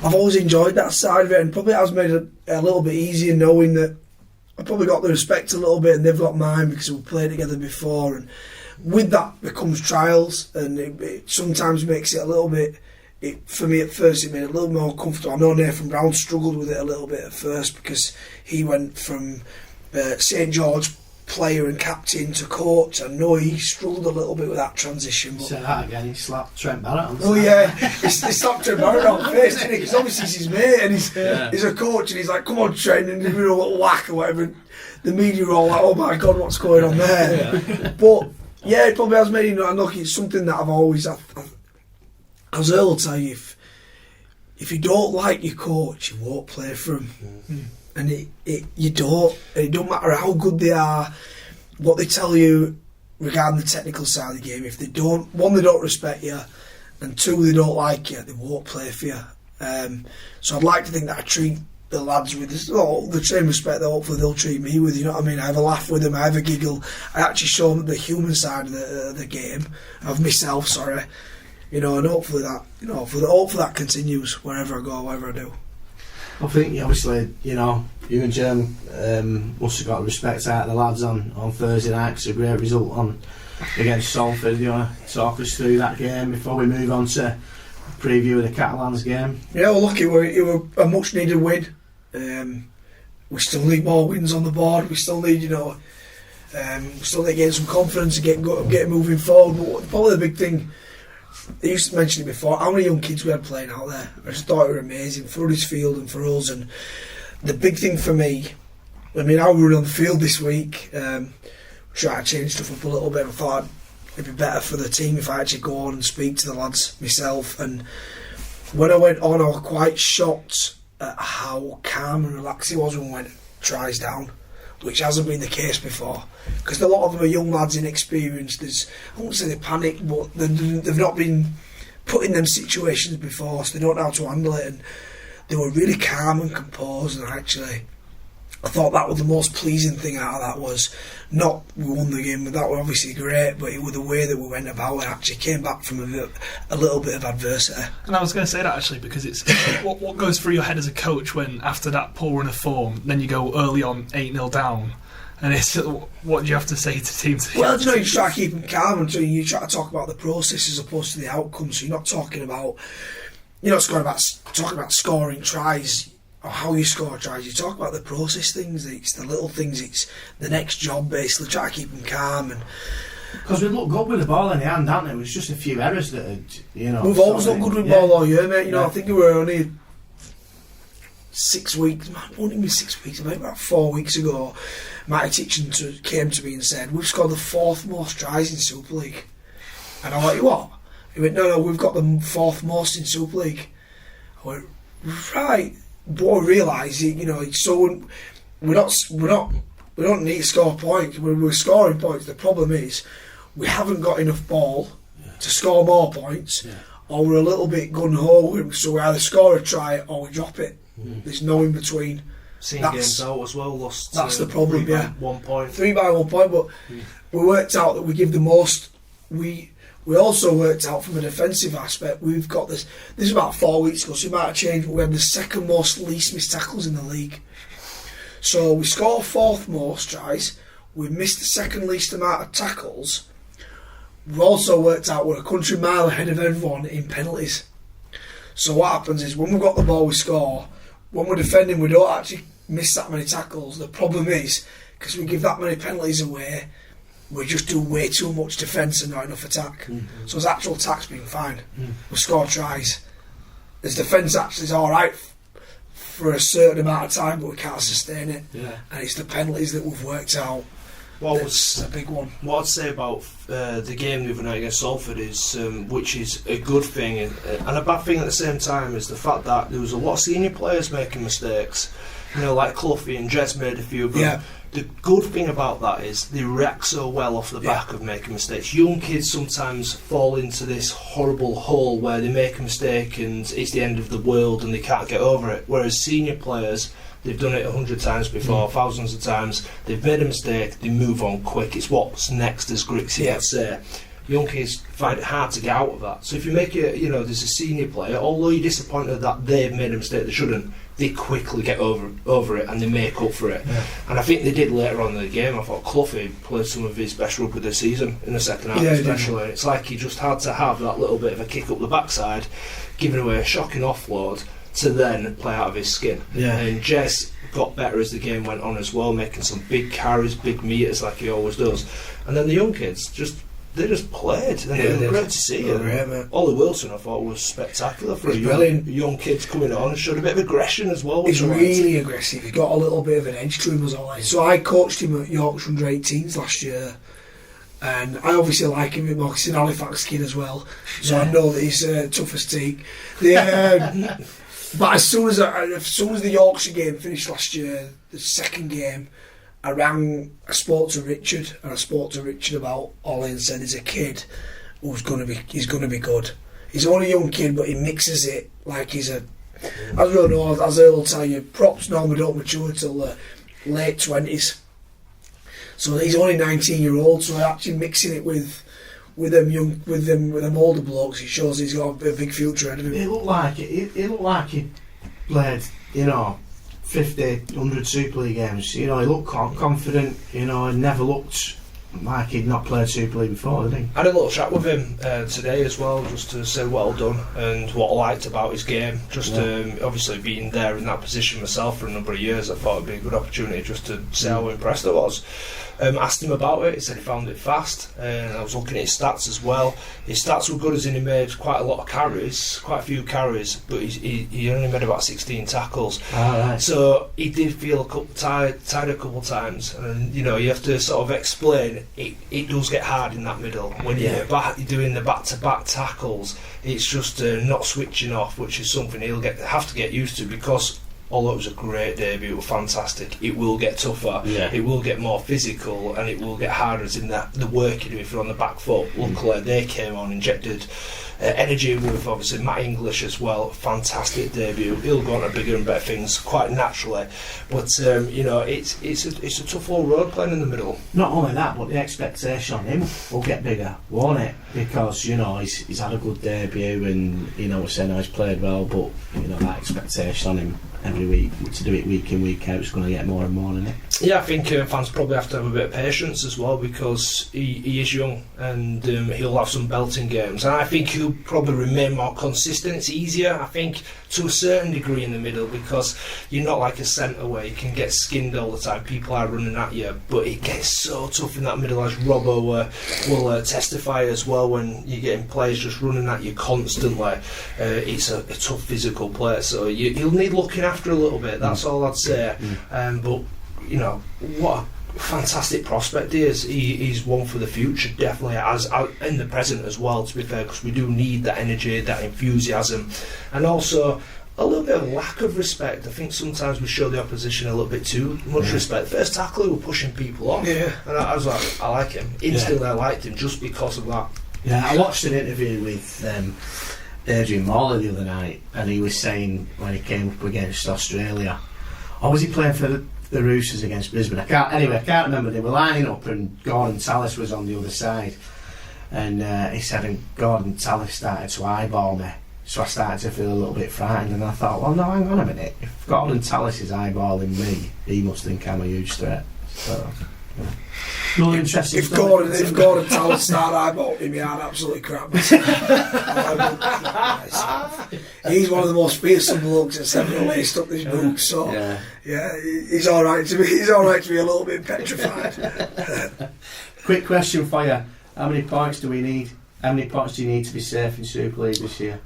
I've always enjoyed that side of it, and probably has made it a little bit easier knowing that I probably got the respect a little bit and they've got mine because we've played together before, and with that becomes trials, and it sometimes makes it a little bit, for me at first it made it a little more comfortable. I know Nathan Brown struggled with it a little bit at first because he went from St George player and captain to coach. I know he struggled a little bit with that transition. But say that again, he slapped Trent Barrett on the oh side. yeah, he slapped Trent Barrett on the face, didn't he? Because obviously he's his mate and he's a coach, and he's like, come on Trent, and give him a little whack or whatever. The media are all like, oh my god, what's going on there? But yeah, it probably has made him unlucky. It's something that I've always, as Earl will tell you, if you don't like your coach, you won't play for him. And you don't. It don't matter how good they are, what they tell you regarding the technical side of the game. If they don't, one, they don't respect you, and two, they don't like you, they won't play for you. So I'd like to think that I treat the lads with the same respect that hopefully they'll treat me with. You know what I mean? I have a laugh with them, I have a giggle. I actually show them the human side of the game, of myself. Sorry, you know, and hopefully that continues wherever I go, whatever I do. I think obviously, you know, you and Jim must have got the respect out of the lads on Thursday night. It's a great result against Salford. You want to talk us through that game before we move on to preview of the Catalans game? Yeah, well, look, it were a much needed win. We still need more wins on the board. We still need, we still need to gain some confidence and get moving forward. But probably the big thing, I used to mention it before, how many young kids we had playing out there. I just thought it was amazing for Huddersfield and for us. And the big thing for me, I mean, I were on the field this week, trying to change stuff up a little bit. I thought it'd be better for the team if I actually go on and speak to the lads myself. And when I went on, I was quite shocked at how calm and relaxed he was when we went tries down, which hasn't been the case before, because a lot of them are young lads, inexperienced. I won't say they panic, but they've not been put in them situations before, so they don't know how to handle it. And they were really calm and composed, and actually I thought that was the most pleasing thing out of that. Was not we won the game, but that was obviously great, but it was the way that we went about it. Actually came back from a little bit of adversity. And I was going to say that actually, because it's what goes through your head as a coach when after that poor run of form, then you go early on 8-0 down, and it's what do you have to say to teams? Well, you try to keep them calm until you try to talk about the process as opposed to the outcome. So you're not talking about, talking about scoring tries or how you score tries. You talk about the process things. It's the little things. It's the next job. Basically, try to keep them calm. And because we looked good with the ball in the hand, hadn't it? It was just a few errors that had, we've always looked good with ball all year, mate. I think we were only 6 weeks. Man, it won't even be 6 weeks. About 4 weeks ago, Matty Titchen came to me and said, "We've scored the 4th most tries in Super League." And I went, "What?" He went, "No, we've got the 4th most in Super League." I went, "Right." But I realised, so we don't need to score points. When we're scoring points, the problem is we haven't got enough ball to score more points, or we're a little bit gun-ho, so we either score a try or we drop it. There's no in between. Seen games out as well, lost. That's the problem, 3 by 1 point. 3 by 1 point, but we worked out that we give the most. We also worked out from a defensive aspect, we've got this is about 4 weeks ago, so it might have changed, but we had the second most least missed tackles in the league. So we score 4th most tries, we've missed the second least amount of tackles. We've also worked out we're a country mile ahead of everyone in penalties. So what happens is when we've got the ball we score, when we're defending we don't actually miss that many tackles. The problem is, because we give that many penalties away, we just do way too much defence and not enough attack. So as actual attack's been fine. We score tries. As defence actually is alright for a certain amount of time, but we can't sustain it. And it's the penalties that we've worked out. That's a big one. What I'd say about the game the other night against Salford is, which is a good thing and a bad thing at the same time, is the fact that there was a lot of senior players making mistakes. Like Cloughie and Jets made a few of them. Yeah. The good thing about that is they react so well off the back of making mistakes. Young kids sometimes fall into this horrible hole where they make a mistake and it's the end of the world and they can't get over it. Whereas senior players, they've done it 100 times before, thousands of times. They've made a mistake, they move on quick. It's what's next, as Grixie would say. young kids find it hard to get out of that. So if you make it, there's a senior player, although you're disappointed that they've made a mistake they shouldn't, they quickly get over it and they make up for it. Yeah. And I think they did later on in the game. I thought Clough played some of his best rugby this season in the second half, especially. It's like he just had to have that little bit of a kick up the backside, giving away a shocking offload to then play out of his skin. Yeah. And Jess got better as the game went on as well, making some big carries, big meters like he always does. And then the young kids just played, and it was great to see it. Ollie Wilson, I thought, was spectacular for a young kid coming on and showed a bit of aggression as well. He's really aggressive. He got a little bit of an edge to him, was Ollie. So I coached him at Yorkshire under 18s last year, and I obviously like him because he's an Halifax kid as well. So I know that he's tough as teak. But as soon as the Yorkshire game finished last year, the second game, I spoke to Richard about Ollie and said he's a kid he's gonna be good. He's only a young kid, but he mixes it like he's a. I don't know, as Earl will tell you, props normally don't mature till the late 20s. So he's only 19-year-old, so actually mixing it with them older blokes, he shows he's got a big future ahead of him. It looked like he played, 50, 100 Super League games. He looked confident. He never looked like he'd not played Super League before, did he? I had a little chat with him today as well, just to say well done and what I liked about his game. Just obviously being there in that position myself for a number of years, I thought it'd be a good opportunity just to say how impressed I was. Asked him about it. He said he found it fast, and I was looking at his stats as well. His stats were good, as in he made quite a few carries, but he only made about 16 tackles. Right. So he did feel tired a couple of times, and you have to sort of explain. It does get hard in that middle when you're doing the back-to-back tackles. It's just not switching off, which is something he'll have to get used to, because although it was a great debut, it was fantastic, it will get tougher, it will get more physical, and it will get harder in that the work you do if you're on the back foot. Luckily they came on, injected energy with obviously Matt English as well. Fantastic debut. He'll go on to bigger and better things quite naturally, but it's a tough old road playing in the middle. Not only that, but the expectation on him will get bigger, won't it? Because he's had a good debut, and we're saying he's played well, but that expectation on him every week, to do it week in, week out, is going to get more and more, isn't it? Yeah, I think fans probably have to have a bit of patience as well, because he is young, and he'll have some belting games, and I think he'll probably remain more consistent. It's easier, I think, to a certain degree in the middle, because you're not like a centre where you can get skinned all the time, people are running at you, but it gets so tough in that middle, as Robbo will testify as well, when you're getting players just running at you constantly. It's a tough physical play, so you'll need looking after a little bit, that's all I'd say. But what a fantastic prospect he is. He's one for the future, definitely, as in the present as well, to be fair, because we do need that energy, that enthusiasm, and also a little bit of lack of respect. I think sometimes we show the opposition a little bit too much respect. First tackle, we were pushing people off, and I was like, I like him instantly. I liked him just because of that. I watched an interview with Adrian Morley the other night, and he was saying when he came up against Australia, was he playing for the Roosters against Brisbane? I can't remember. They were lining up, and Gordon Tallis was on the other side, and he said, and Gordon Tallis started to eyeball me, so I started to feel a little bit frightened, and I thought, well, no, hang on a minute, if Gordon Tallis is eyeballing me, he must think I'm a huge threat. So no interesting. If Gordon Tallis started eyeballing me, I'd absolutely crap myself. He's one of the most fearsome blokes that's ever laced up this book, so he's alright to be a little bit petrified. Quick question for you: how many points do we need? How many points do you need to be safe in Super League this year?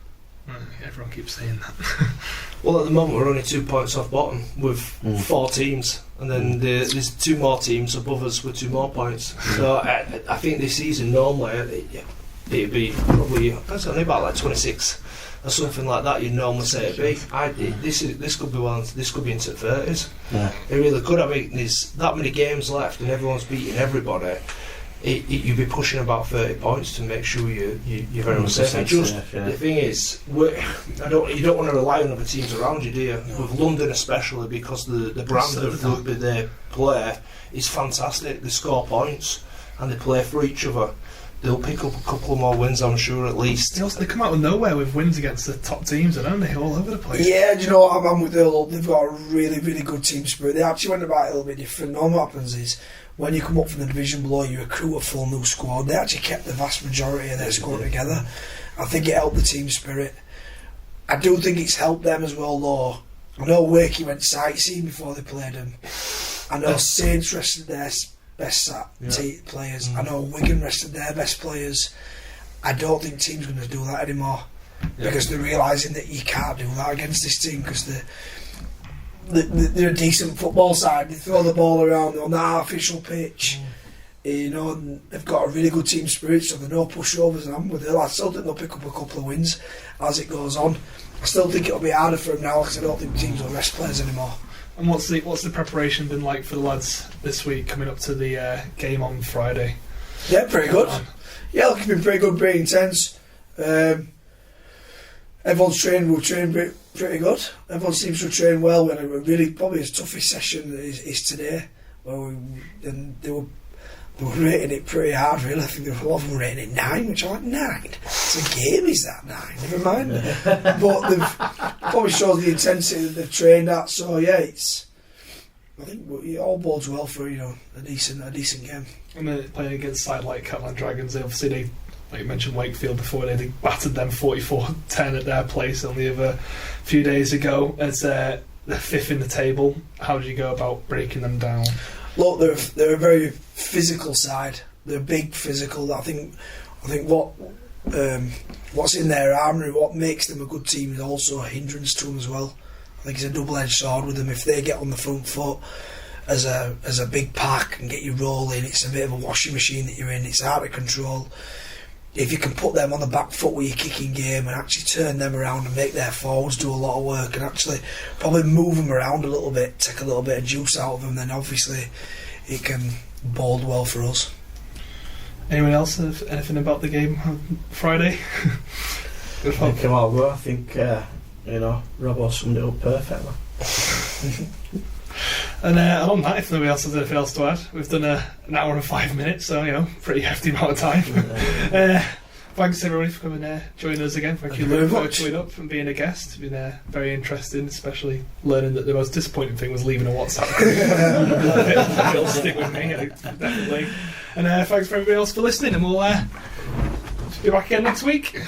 Everyone keeps saying that. Well, at the moment we're only 2 points off bottom with 4 teams, and then there's 2 more teams above us with 2 more points. So I think this season normally it'd be probably only about like 26 or something like that. You'd normally say it'd be. This could be into the 30s. Yeah. It really could. I mean, there's that many games left, and everyone's beating everybody. You'd be pushing about 30 points to make sure you're very much safe. The thing is, you don't want to rely on other teams around you, do you? With London especially, because the brand of rugby they play is fantastic. They score points and they play for each other. they'll pick up a couple more wins, I'm sure, at least. They come out of nowhere with wins against the top teams, don't they? All over the place. Yeah, do you know what? I'm with Earl. They've got a really, really good team spirit. They actually went about it a little bit different. Normally what happens is, when you come up from the division below, you recruit a full new squad. They actually kept the vast majority of their squad together. I think it helped the team spirit. I do think it's helped them as well, though. I know Wakey went sightseeing before they played them. I know Saints rested their best players. I know Wigan rested their best players. I don't think teams are going to do that anymore because they're realising that you can't do that against this team because they're a decent football side. They throw the ball around on the artificial pitch. You know, and they've got a really good team spirit, so they're no pushovers. And I'm with it. I still think they'll pick up a couple of wins as it goes on. I still think it'll be harder for them now because I don't think teams will rest players anymore. And what's the preparation been like for the lads this week, coming up to the game on Friday? Yeah, pretty good. Yeah, it's been pretty good, pretty intense. Everyone's trained. We've trained pretty good. Everyone seems to train well. We had a really probably his toughest session is today, where they were rating it pretty hard. Really, I think there were a lot of them rating it 9, which I'm like 9. It's a game, is that 9? Never mind. But they've probably shows the intensity that they've trained at. So yeah, I think it all bodes well for a decent game. And then playing against a side like Catalan Dragons, they like you mentioned Wakefield before, they battered them 44-10 at their place only a few days ago. As they're 5th in the table, how do you go about breaking them down? Look, they're a very physical side. They're big, physical. I think what's in their armoury, what makes them a good team, is also a hindrance to them as well. I think it's a double-edged sword with them. If they get on the front foot as a big pack and get you rolling, it's a bit of a washing machine that you're in. It's hard to control. If you can put them on the back foot with your kicking game and actually turn them around and make their forwards do a lot of work and actually probably move them around a little bit, take a little bit of juice out of them, then obviously it can bode well for us. Anyone else have anything about the game on Friday? I think Robbo summed it up perfectly. And on that, if nobody else has anything else to add, we've done an hour and 5 minutes, so pretty hefty amount of time. Thanks everybody for coming joining us again. Thank you, Luke, for coming up and being a guest. It's been very interesting, especially learning that the most disappointing thing was leaving a WhatsApp group. It'll stick with me, definitely. And thanks for everybody else for listening, and we'll be back again next week.